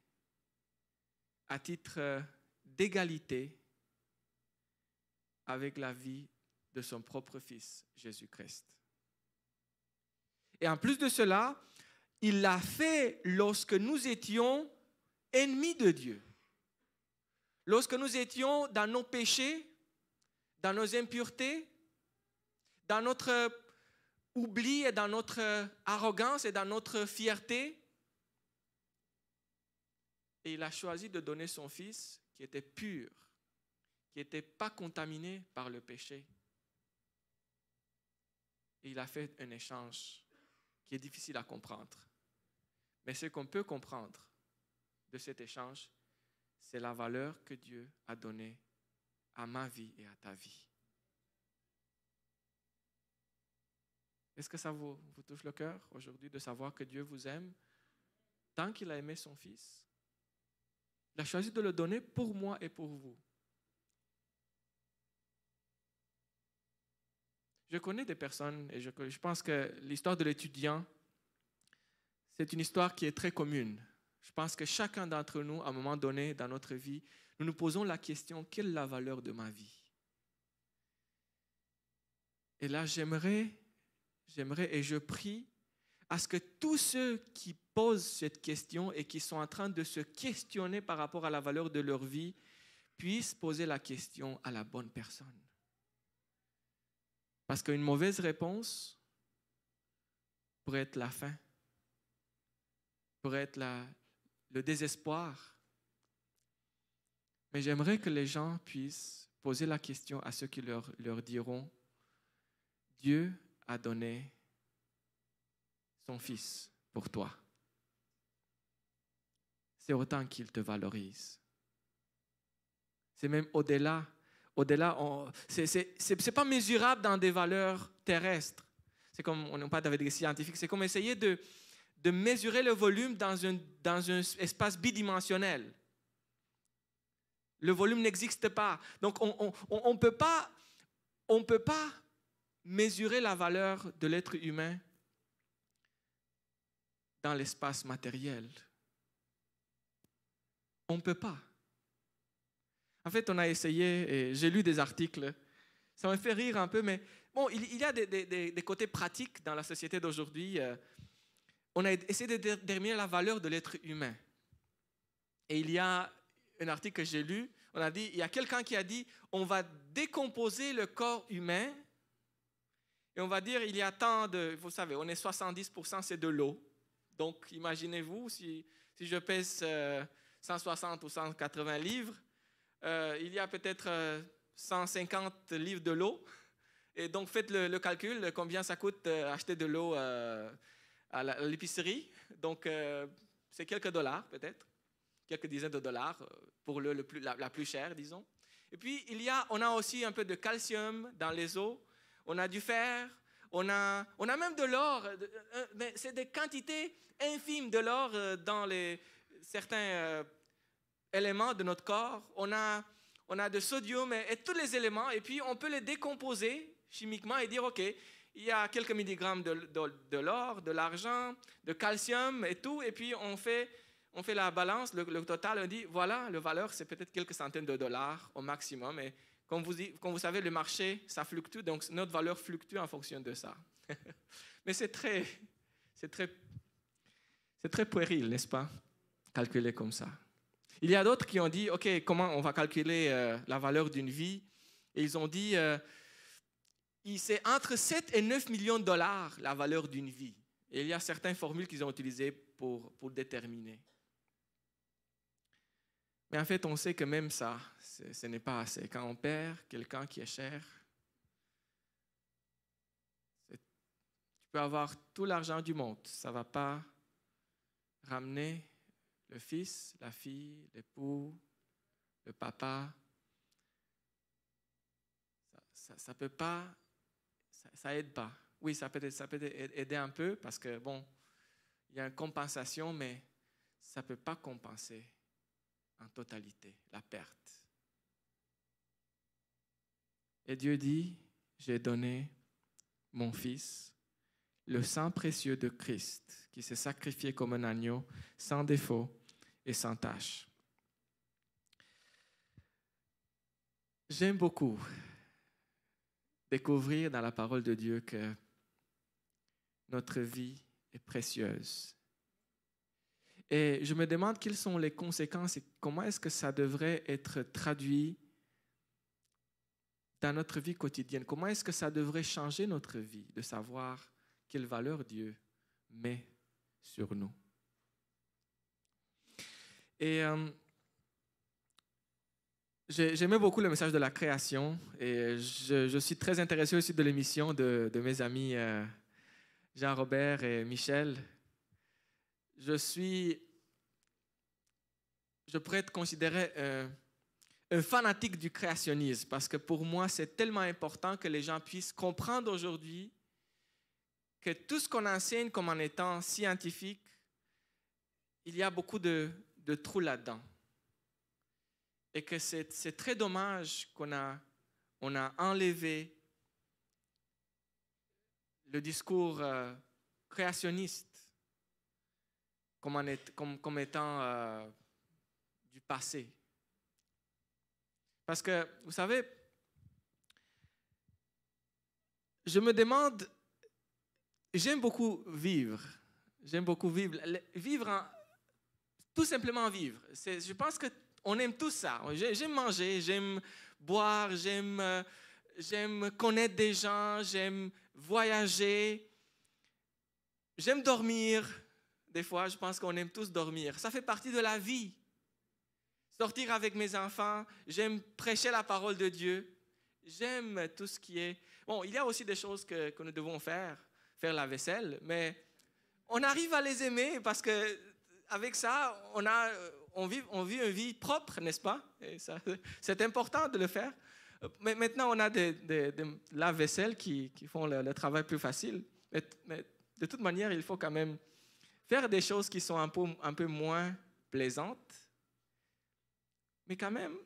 à titre d'égalité avec la vie de son propre Fils, Jésus-Christ. Et en plus de cela, il l'a fait lorsque nous étions ennemis de Dieu. Lorsque nous étions dans nos péchés, dans nos impuretés, dans notre oubli et dans notre arrogance et dans notre fierté, et il a choisi de donner son Fils qui était pur, qui n'était pas contaminé par le péché. Et il a fait un échange qui est difficile à comprendre. Mais ce qu'on peut comprendre de cet échange, c'est la valeur que Dieu a donnée à ma vie et à ta vie. Est-ce que ça vous touche le cœur aujourd'hui de savoir que Dieu vous aime tant qu'il a aimé son Fils? Il a choisi de le donner pour moi et pour vous. Je connais des personnes, et je pense que l'histoire de l'étudiant, c'est une histoire qui est très commune. Je pense que chacun d'entre nous, à un moment donné dans notre vie, nous nous posons la question, quelle est la valeur de ma vie? Et là, j'aimerais et je prie à ce que tous ceux qui posent cette question et qui sont en train de se questionner par rapport à la valeur de leur vie puissent poser la question à la bonne personne. Parce qu'une mauvaise réponse pourrait être la fin, pourrait être le désespoir. Mais j'aimerais que les gens puissent poser la question à ceux qui leur diront, Dieu a donné son Fils pour toi. C'est autant qu'il te valorise. C'est même au-delà, c'est pas mesurable dans des valeurs terrestres. C'est comme, on n'a pas avec des scientifiques, c'est comme essayer de mesurer le volume dans un espace bidimensionnel. Le volume n'existe pas. Donc, on ne peut pas mesurer la valeur de l'être humain dans l'espace matériel. On ne peut pas. En fait, on a essayé, et j'ai lu des articles, ça m'a fait rire un peu, mais bon, il y a des côtés pratiques dans la société d'aujourd'hui. On a essayé de déterminer la valeur de l'être humain. Et il y a un article que j'ai lu, on a dit, il y a quelqu'un qui a dit, on va décomposer le corps humain et on va dire, il y a tant de, vous savez, on est 70%, c'est de l'eau. Donc, imaginez-vous, si je pèse 160 ou 180 livres, il y a peut-être 150 livres de l'eau. Et donc, faites le calcul, combien ça coûte acheter de l'eau à l'épicerie. Donc, c'est quelques dollars peut-être, quelques dizaines de dollars pour la plus chère, disons. Et puis, on a aussi un peu de calcium dans les eaux. On a du fer, on a même de l'or, mais c'est des quantités infimes de l'or dans certains éléments de notre corps. On a de sodium et tous les éléments, et puis on peut les décomposer chimiquement et dire, OK, il y a quelques milligrammes de l'or, de l'argent, de calcium et tout, et puis on fait on fait la balance, le total, on dit, voilà, la valeur, c'est peut-être quelques centaines de dollars au maximum. Et comme vous savez, le marché, ça fluctue, donc notre valeur fluctue en fonction de ça. Mais c'est très puéril, n'est-ce pas, calculer comme ça. Il y a d'autres qui ont dit, OK, comment on va calculer la valeur d'une vie? Et ils ont dit, c'est entre 7 et 9 millions de dollars la valeur d'une vie. Et il y a certaines formules qu'ils ont utilisées pour déterminer. Mais en fait, on sait que même ça, ce n'est pas assez. Quand on perd quelqu'un qui est cher, tu peux avoir tout l'argent du monde. Ça ne va pas ramener le fils, la fille, l'époux, le papa. Ça peut pas, ça aide pas. Oui, ça peut aider un peu parce que, bon, il y a une compensation, mais ça ne peut pas compenser en totalité la perte. Et Dieu dit, j'ai donné mon Fils, le sang précieux de Christ, qui s'est sacrifié comme un agneau, sans défaut et sans tache. J'aime beaucoup découvrir dans la parole de Dieu que notre vie est précieuse. Et je me demande quelles sont les conséquences et comment est-ce que ça devrait être traduit dans notre vie quotidienne. Comment est-ce que ça devrait changer notre vie de savoir quelle valeur Dieu met sur nous. Et j'aimais beaucoup le message de la création et je suis très intéressé aussi de l'émission de mes amis Jean-Robert et Michel. Je pourrais être considéré un fanatique du créationnisme parce que pour moi, c'est tellement important que les gens puissent comprendre aujourd'hui que tout ce qu'on enseigne comme en étant scientifique, il y a beaucoup de trous là-dedans. Et que c'est très dommage qu'on a enlevé le discours créationniste comme étant du passé. Parce que, vous savez, je me demande, j'aime beaucoup vivre. Tout simplement vivre. Je pense qu'on aime tous ça. J'aime manger, j'aime boire, j'aime connaître des gens, j'aime voyager, j'aime dormir. Des fois, je pense qu'on aime tous dormir. Ça fait partie de la vie. Sortir avec mes enfants, j'aime prêcher la parole de Dieu. J'aime tout ce qui est... Bon, il y a aussi des choses que nous devons faire la vaisselle, mais on arrive à les aimer parce qu'avec ça, on vit une vie propre, n'est-ce pas? Et ça, c'est important de le faire. Mais maintenant, on a des lave-vaisselle qui font le travail plus facile. Mais de toute manière, il faut quand même faire des choses qui sont un peu moins plaisantes. Mais quand même,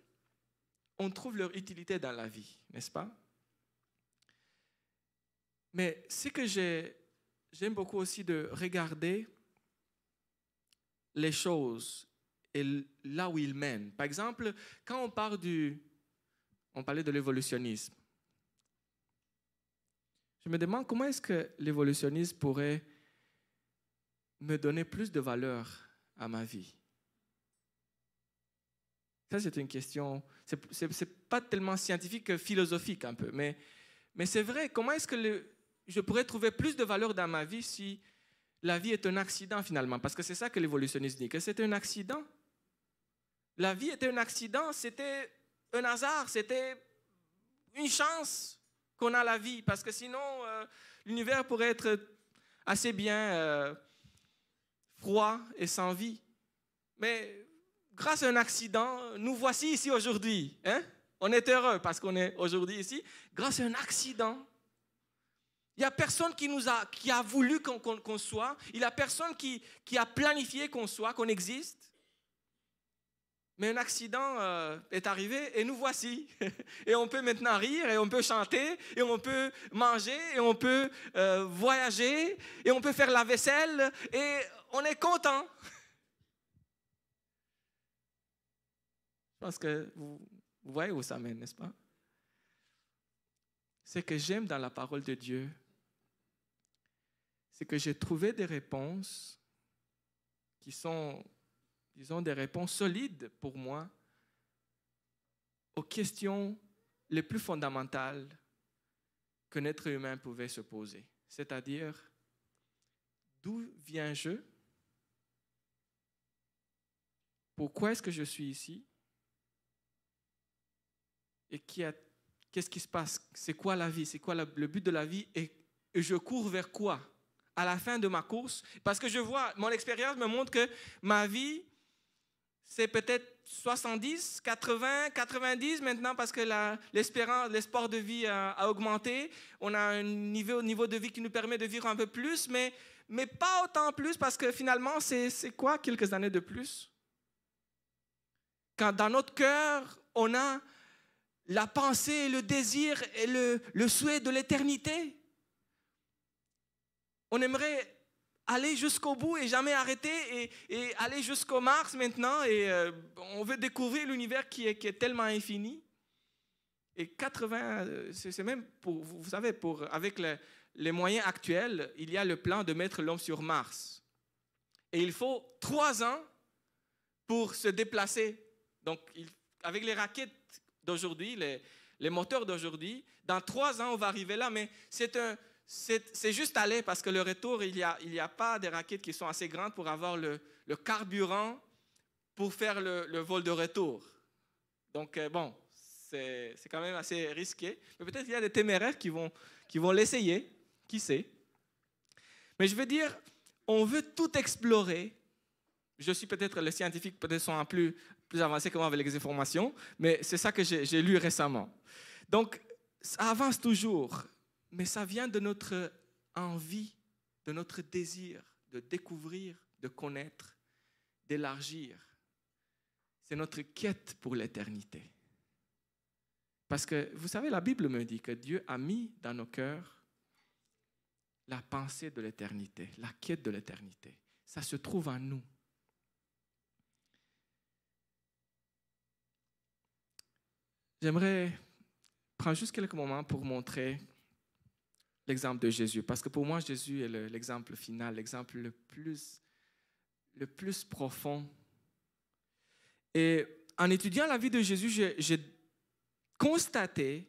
on trouve leur utilité dans la vie, n'est-ce pas? Mais ce que j'aime beaucoup aussi de regarder les choses et là où ils mènent. Par exemple, quand on parlait de l'évolutionnisme, je me demande comment est-ce que l'évolutionnisme pourrait me donner plus de valeur à ma vie. Ça, c'est une question, c'est pas tellement scientifique que philosophique un peu, mais c'est vrai, comment est-ce que je pourrais trouver plus de valeur dans ma vie si la vie est un accident finalement? Parce que c'est ça que l'évolutionniste dit, que c'est un accident. La vie était un accident, c'était un hasard, c'était une chance qu'on a la vie, parce que sinon, l'univers pourrait être assez bien froid et sans vie. Mais grâce à un accident, nous voici ici aujourd'hui. Hein? On est heureux parce qu'on est aujourd'hui ici. Grâce à un accident, il n'y a personne qui a voulu qu'on soit. Il n'y a personne qui a planifié qu'on soit, qu'on existe. Mais un accident est arrivé et nous voici. Et on peut maintenant rire, et on peut chanter, et on peut manger, et on peut voyager, et on peut faire la vaisselle, et on est content. Je pense que vous voyez où ça mène, n'est-ce pas? Ce que j'aime dans la parole de Dieu, c'est que j'ai trouvé des réponses qui sont, disons, des réponses solides pour moi aux questions les plus fondamentales qu'un être humain pouvait se poser. C'est-à-dire, d'où viens-je? Pourquoi est-ce que je suis ici? Et qu'est-ce qui se passe? C'est quoi la vie? C'est quoi le but de la vie? Et je cours vers quoi? À la fin de ma course? Parce que je vois, mon expérience me montre que ma vie, c'est peut-être 70, 80, 90 maintenant parce que l'espoir de vie a augmenté. On a un niveau de vie qui nous permet de vivre un peu plus, mais pas autant plus parce que finalement, c'est quoi quelques années de plus? Quand dans notre cœur, on a la pensée, le désir et le souhait de l'éternité. On aimerait aller jusqu'au bout et jamais arrêter et aller jusqu'au Mars maintenant. Et on veut découvrir l'univers qui est tellement infini. Et 80, c'est même, vous savez, avec les moyens actuels, il y a le plan de mettre l'homme sur Mars. Et il faut 3 ans pour se déplacer. Donc, avec les raquettes d'aujourd'hui, les moteurs d'aujourd'hui, dans 3 ans, on va arriver là, mais c'est juste aller parce que le retour, il y a pas des raquettes qui sont assez grandes pour avoir le carburant pour faire le vol de retour. Donc, bon, c'est quand même assez risqué. Mais peut-être qu'il y a des téméraires qui vont l'essayer, qui sait. Mais je veux dire, on veut tout explorer. Je suis peut-être, les scientifiques peut-être sont plus avancés que moi avec les informations, mais c'est ça que j'ai lu récemment. Donc, ça avance toujours. Mais ça vient de notre envie, de notre désir de découvrir, de connaître, d'élargir. C'est notre quête pour l'éternité. Parce que, vous savez, la Bible me dit que Dieu a mis dans nos cœurs la pensée de l'éternité, la quête de l'éternité. Ça se trouve en nous. J'aimerais prendre juste quelques moments pour montrer l'exemple de Jésus. Parce que pour moi, Jésus est l'exemple final, l'exemple le plus profond. Et en étudiant la vie de Jésus, j'ai constaté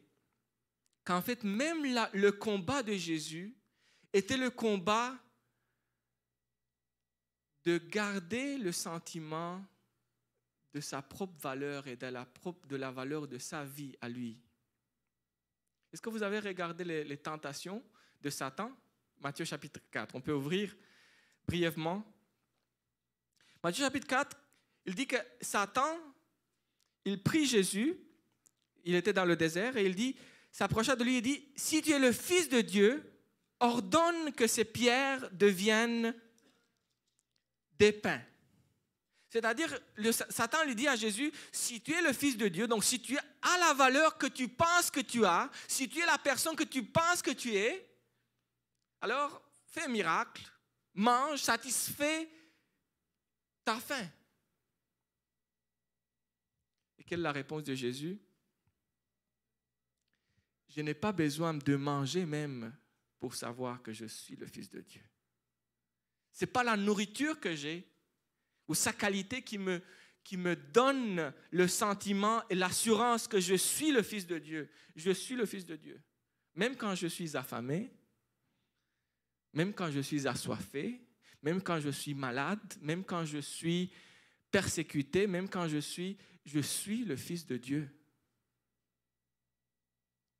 qu'en fait, même le combat de Jésus était le combat de garder le sentiment de sa propre valeur et de la valeur de sa vie à lui. Est-ce que vous avez regardé les tentations de Satan? Matthieu chapitre 4. On peut ouvrir brièvement. Matthieu chapitre 4, il dit que Satan, il prie Jésus, il était dans le désert, et il s'approcha de lui et dit, « Si tu es le Fils de Dieu, ordonne que ces pierres deviennent des pains. » C'est-à-dire, Satan lui dit à Jésus, si tu es le Fils de Dieu, donc si tu as la valeur que tu penses que tu as, si tu es la personne que tu penses que tu es, alors fais un miracle, mange, satisfais ta faim. Et quelle est la réponse de Jésus? Je n'ai pas besoin de manger même pour savoir que je suis le Fils de Dieu. Ce n'est pas la nourriture que j'ai, ou sa qualité qui me donne le sentiment et l'assurance que je suis le Fils de Dieu. Je suis le Fils de Dieu. Même quand je suis affamé, même quand je suis assoiffé, même quand je suis malade, même quand je suis persécuté, même quand je suis le Fils de Dieu.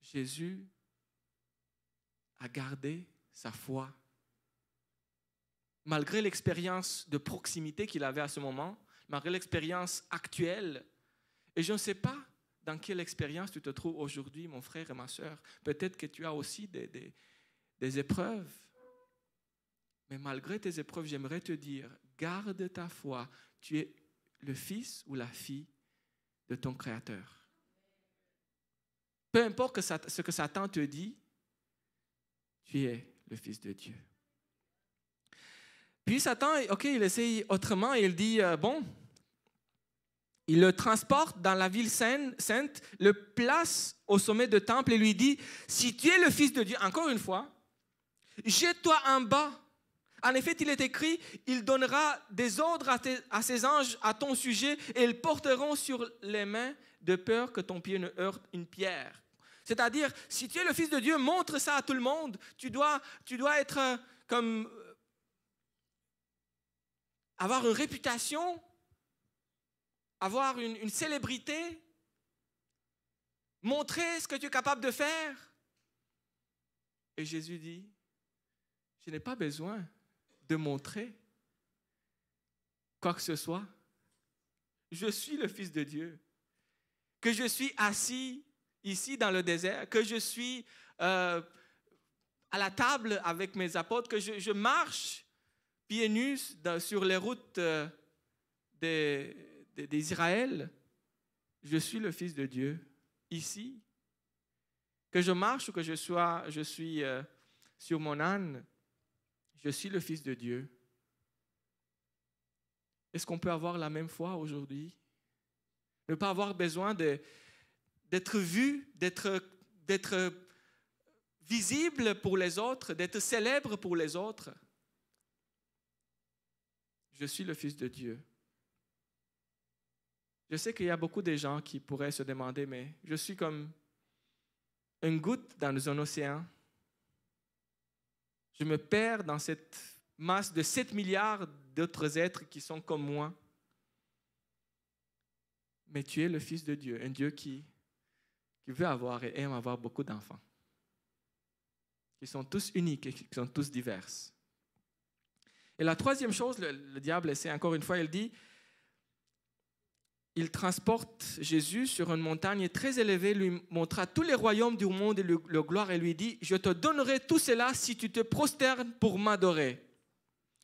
Jésus a gardé sa foi. Malgré l'expérience de proximité qu'il avait à ce moment, malgré l'expérience actuelle, et je ne sais pas dans quelle expérience tu te trouves aujourd'hui, mon frère et ma sœur. Peut-être que tu as aussi des épreuves. Mais malgré tes épreuves, j'aimerais te dire, garde ta foi. Tu es le fils ou la fille de ton Créateur. Peu importe ce que Satan te dit, tu es le Fils de Dieu. Puis Satan, il essaye autrement et il dit, bon, il le transporte dans la ville sainte, le place au sommet du temple et lui dit, si tu es le Fils de Dieu, encore une fois, jette-toi en bas. En effet, il est écrit, il donnera des ordres à ses anges à ton sujet et ils porteront sur les mains de peur que ton pied ne heurte une pierre. C'est-à-dire, si tu es le Fils de Dieu, montre ça à tout le monde. Tu dois être comme avoir une réputation, avoir une célébrité, montrer ce que tu es capable de faire. Et Jésus dit, je n'ai pas besoin de montrer quoi que ce soit. Je suis le Fils de Dieu. Que je suis assis ici dans le désert, que je suis à la table avec mes apôtres, que je marche pieds nus sur les routes d'Israël. Je suis le Fils de Dieu ici. Que je marche ou que je suis sur mon âne, je suis le Fils de Dieu. Est-ce qu'on peut avoir la même foi aujourd'hui? Ne pas avoir besoin d'être vu, d'être visible pour les autres, d'être célèbre pour les autres. Je suis le Fils de Dieu. Je sais qu'il y a beaucoup de gens qui pourraient se demander, mais je suis comme une goutte dans un océan. Je me perds dans cette masse de 7 milliards d'autres êtres qui sont comme moi. Mais tu es le Fils de Dieu, un Dieu qui veut avoir et aime avoir beaucoup d'enfants, qui sont tous uniques et qui sont tous divers. Et la troisième chose, le diable essaie encore une fois, il dit, il transporte Jésus sur une montagne très élevée, lui montra tous les royaumes du monde et leur gloire et lui dit, je te donnerai tout cela si tu te prosternes pour m'adorer.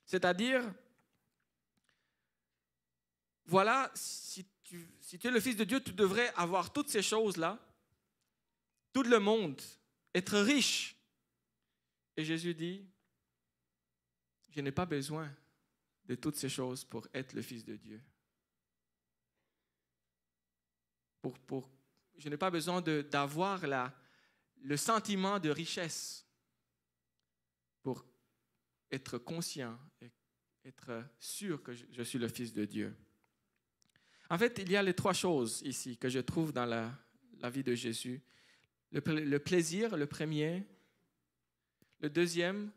C'est-à-dire, voilà, si tu es le Fils de Dieu, tu devrais avoir toutes ces choses-là, tout le monde, être riche. Et Jésus dit, je n'ai pas besoin de toutes ces choses pour être le Fils de Dieu. Je n'ai pas besoin d'avoir le sentiment de richesse pour être conscient et être sûr que je suis le Fils de Dieu. En fait, il y a les trois choses ici que je trouve dans la vie de Jésus. Le plaisir, le premier. Le deuxième,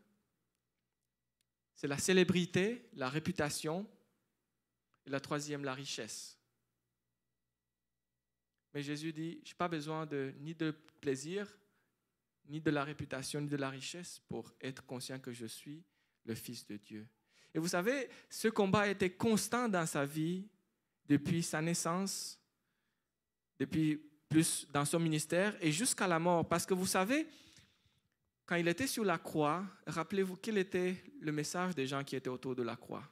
c'est la célébrité, la réputation. Et la troisième, la richesse. Mais Jésus dit, je n'ai pas besoin ni de plaisir, ni de la réputation, ni de la richesse pour être conscient que je suis le Fils de Dieu. Et vous savez, ce combat était constant dans sa vie depuis sa naissance, depuis plus dans son ministère et jusqu'à la mort. Parce que vous savez, quand il était sur la croix, rappelez-vous quel était le message des gens qui étaient autour de la croix.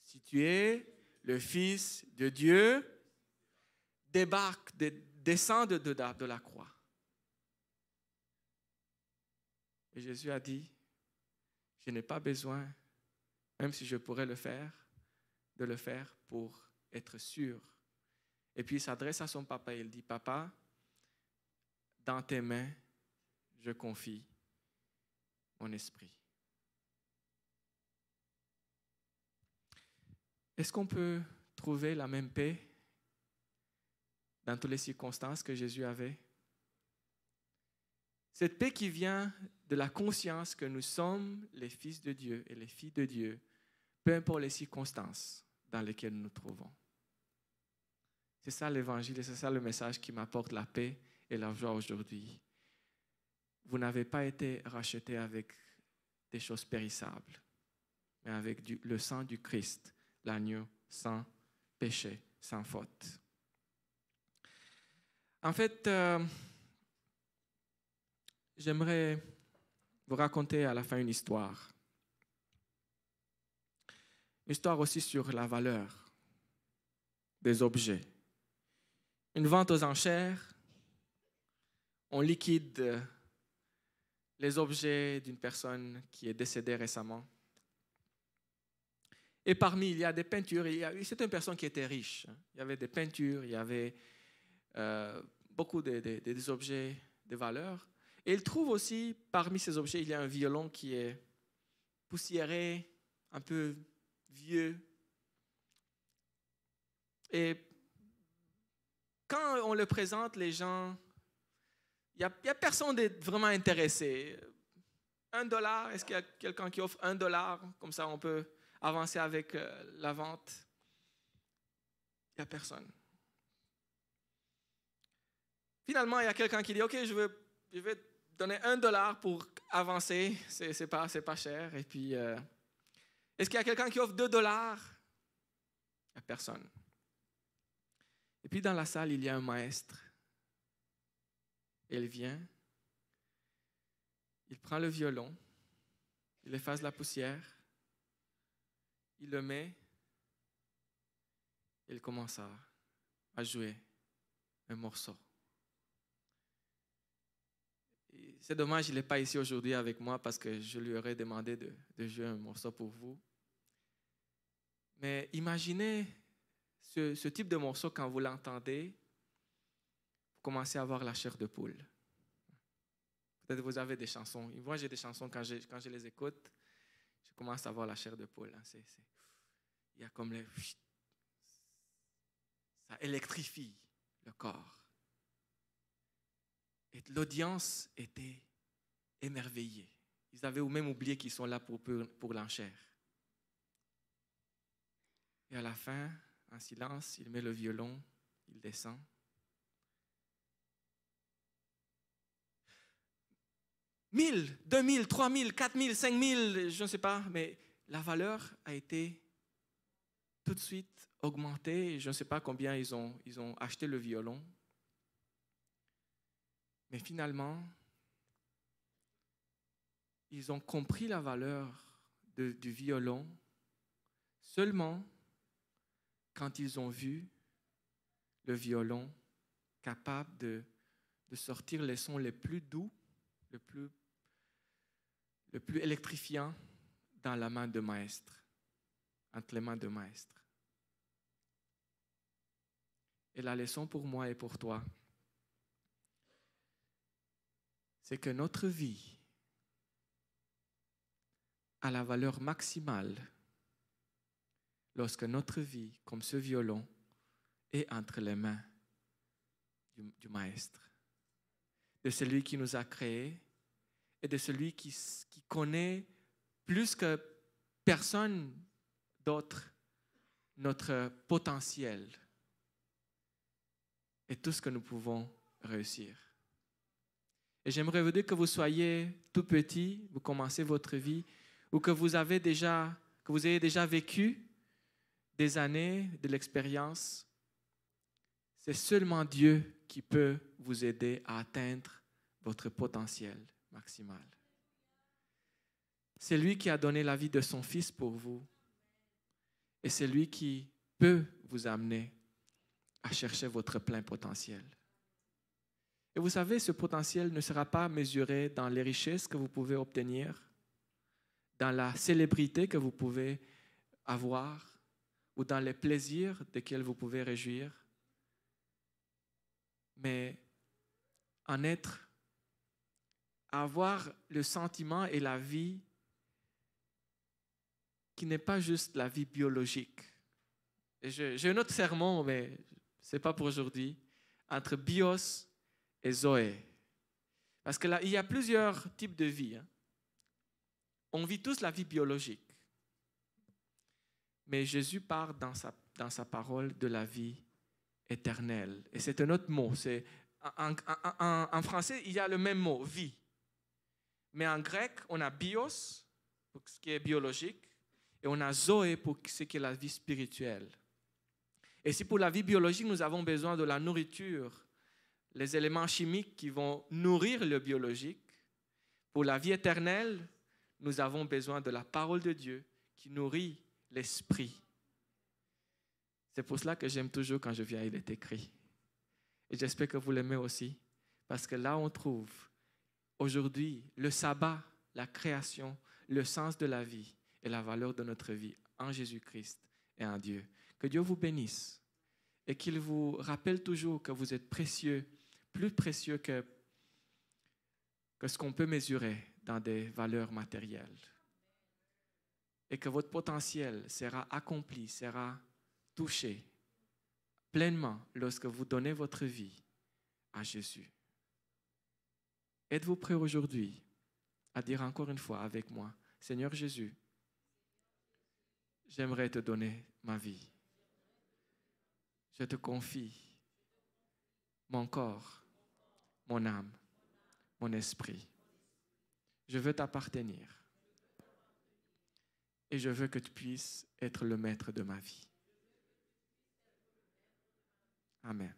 Si tu es le Fils de Dieu, débarque, descends de la croix. Et Jésus a dit, je n'ai pas besoin, même si je pourrais le faire, de le faire pour être sûr. Et puis il s'adresse à son papa et il dit, papa, dans tes mains, je confie mon esprit. Est-ce qu'on peut trouver la même paix dans toutes les circonstances que Jésus avait? Cette paix qui vient de la conscience que nous sommes les fils de Dieu et les filles de Dieu, peu importe les circonstances dans lesquelles nous nous trouvons. C'est ça l'évangile et c'est ça le message qui m'apporte la paix et la joie aujourd'hui. Vous n'avez pas été rachetés avec des choses périssables, mais avec le sang du Christ, l'agneau sans péché, sans faute. En fait, j'aimerais vous raconter à la fin une histoire. Une histoire aussi sur la valeur des objets. Une vente aux enchères, on liquide les objets d'une personne qui est décédée récemment. Et parmi, il y a des peintures. C'est une personne qui était riche. Il y avait des peintures, il y avait beaucoup des objets de valeur. Et il trouve aussi, parmi ces objets, il y a un violon qui est poussiéré, un peu vieux. Et quand on le présente, les gens, il n'y a personne de vraiment intéressé. $1, est-ce qu'il y a quelqu'un qui offre $1? Comme ça, on peut avancer avec la vente. Il n'y a personne. Finalement, il y a quelqu'un qui dit, OK, je vais donner $1 pour avancer. C'est pas cher. Et puis, est-ce qu'il y a quelqu'un qui offre $2? Il n'y a personne. Et puis dans la salle, il y a un maître. Il vient, il prend le violon, il efface la poussière, il le met, et il commence à jouer un morceau. Et c'est dommage, il n'est pas ici aujourd'hui avec moi parce que je lui aurais demandé de jouer un morceau pour vous. Mais imaginez ce type de morceau, quand vous l'entendez, vous commencez à avoir la chair de poule. Peut-être vous avez des chansons. Moi, j'ai des chansons, quand je les écoute, je commence à avoir la chair de poule. Il y a comme ça électrifie le corps. Et l'audience était émerveillée. Ils avaient même oublié qu'ils sont là pour l'enchère. Et à la fin, en silence, il met le violon, il descend. 1000, 2000, 3000, 4000, 5000, je ne sais pas, mais la valeur a été tout de suite augmentée. Je ne sais pas combien ils ont acheté le violon. Mais finalement, ils ont compris la valeur du violon seulement quand ils ont vu le violon capable de sortir les sons les plus doux, le plus électrifiant dans la main de maître, entre les mains de maître. Et la leçon pour moi et pour toi, c'est que notre vie a la valeur maximale lorsque notre vie, comme ce violon, est entre les mains du maître, de celui qui nous a créés et de celui qui connaît plus que personne d'autre notre potentiel et tout ce que nous pouvons réussir. Et j'aimerais vous dire que vous soyez tout petit, vous commencez votre vie, ou que vous ayez déjà vécu des années de l'expérience. C'est seulement Dieu qui peut vous aider à atteindre votre potentiel maximal. C'est lui qui a donné la vie de son Fils pour vous. Et c'est lui qui peut vous amener à chercher votre plein potentiel. Et vous savez, ce potentiel ne sera pas mesuré dans les richesses que vous pouvez obtenir, dans la célébrité que vous pouvez avoir, ou dans les plaisirs desquels vous pouvez réjouir, mais avoir le sentiment et la vie qui n'est pas juste la vie biologique. Et j'ai un autre sermon, mais ce n'est pas pour aujourd'hui, entre bios et zoé. Parce que là, il y a plusieurs types de vie. On vit tous la vie biologique. Mais Jésus parle dans sa parole de la vie éternelle. Et c'est un autre mot. En français, il y a le même mot, vie. Mais en grec, on a bios, pour ce qui est biologique, et on a zoé pour ce qui est la vie spirituelle. Et si pour la vie biologique, nous avons besoin de la nourriture, les éléments chimiques qui vont nourrir le biologique, pour la vie éternelle, nous avons besoin de la parole de Dieu qui nourrit l'esprit. C'est pour cela que j'aime toujours quand je viens, il est écrit. Et j'espère que vous l'aimez aussi, parce que là, on trouve aujourd'hui le sabbat, la création, le sens de la vie et la valeur de notre vie en Jésus-Christ et en Dieu. Que Dieu vous bénisse et qu'il vous rappelle toujours que vous êtes précieux, plus précieux que ce qu'on peut mesurer dans des valeurs matérielles. Et que votre potentiel sera accompli, sera touché pleinement lorsque vous donnez votre vie à Jésus. Êtes-vous prêts aujourd'hui à dire encore une fois avec moi, Seigneur Jésus, j'aimerais te donner ma vie. Je te confie mon corps, mon âme, mon esprit. Je veux t'appartenir et je veux que tu puisses être le maître de ma vie. Amen.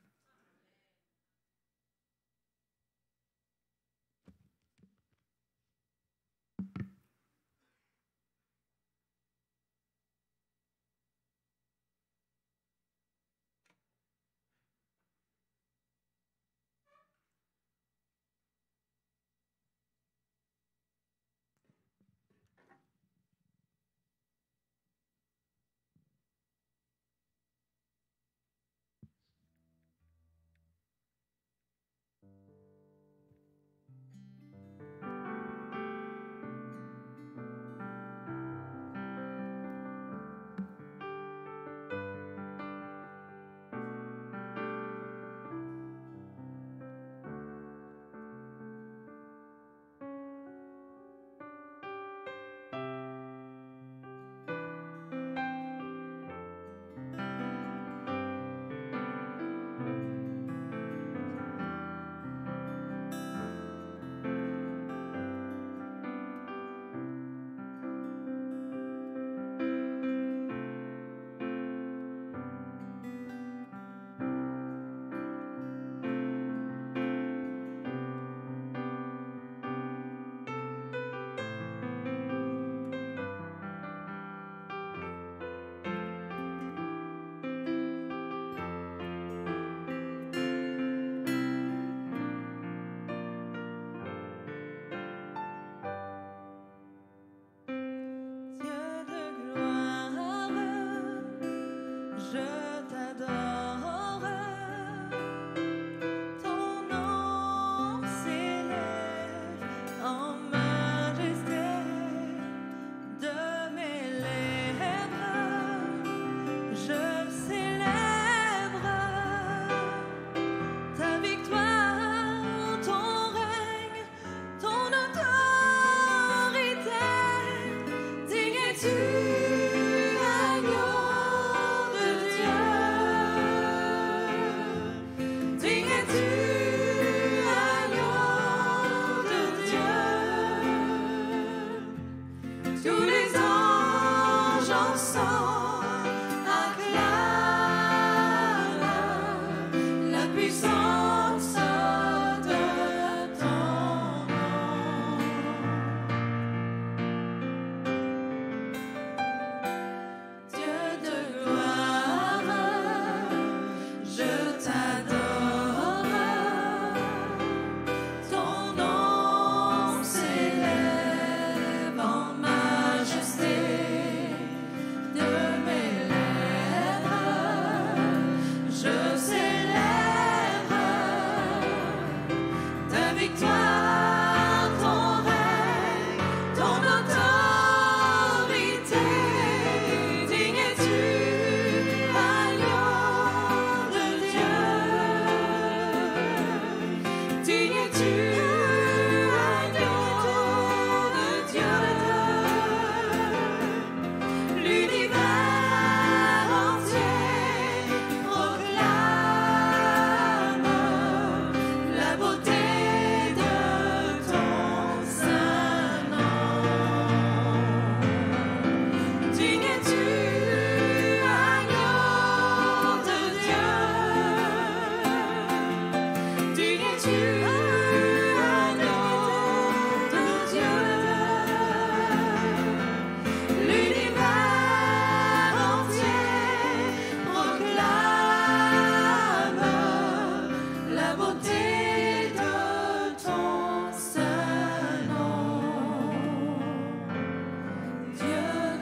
Dieu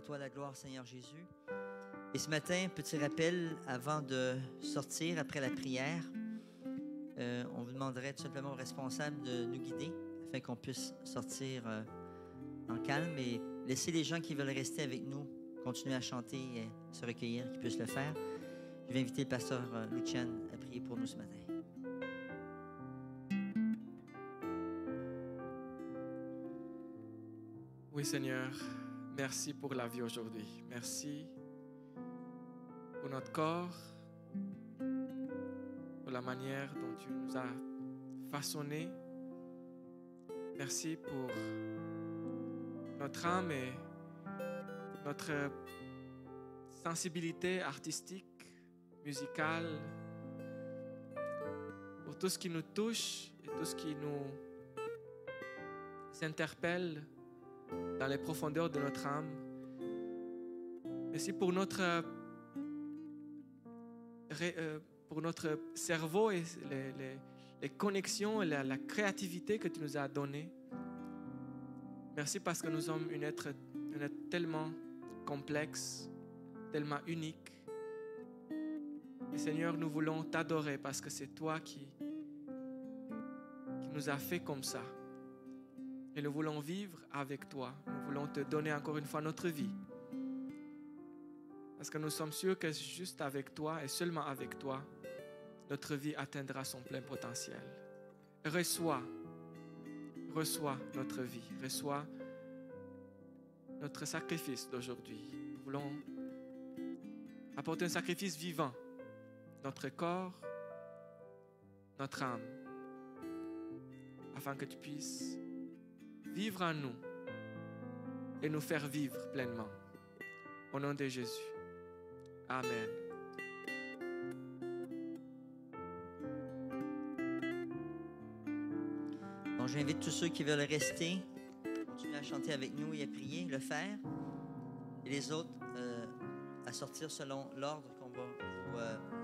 toi la gloire, Seigneur Jésus. Et ce matin, petit rappel avant de sortir, après la prière, on vous demanderait tout simplement aux responsables de nous guider afin qu'on puisse sortir en calme et laisser les gens qui veulent rester avec nous continuer à chanter et se recueillir, qu'ils puissent le faire. Je vais inviter le pasteur Lucian à prier pour nous ce matin. Oui, Seigneur, merci pour la vie aujourd'hui. Merci pour notre corps, pour la manière dont tu nous as façonnés. Merci pour notre âme et notre sensibilité artistique, musicale, pour tout ce qui nous touche et tout ce qui nous interpelle dans les profondeurs de notre âme. Merci pour notre cerveau et les connexions et la créativité que tu nous as données. Merci parce que nous sommes un être tellement complexe, tellement unique. Et Seigneur, nous voulons t'adorer parce que c'est toi qui nous as fait comme ça. Et nous voulons vivre avec toi. Nous voulons te donner encore une fois notre vie. Parce que nous sommes sûrs que juste avec toi et seulement avec toi, notre vie atteindra son plein potentiel. Reçois notre vie. Reçois notre sacrifice d'aujourd'hui. Nous voulons apporter un sacrifice vivant. Notre corps, notre âme. Afin que tu puisses vivre en nous et nous faire vivre pleinement. Au nom de Jésus. Amen. Donc, j'invite tous ceux qui veulent rester, continuer à chanter avec nous et à prier, le faire. Et les autres à sortir selon l'ordre qu'on va vous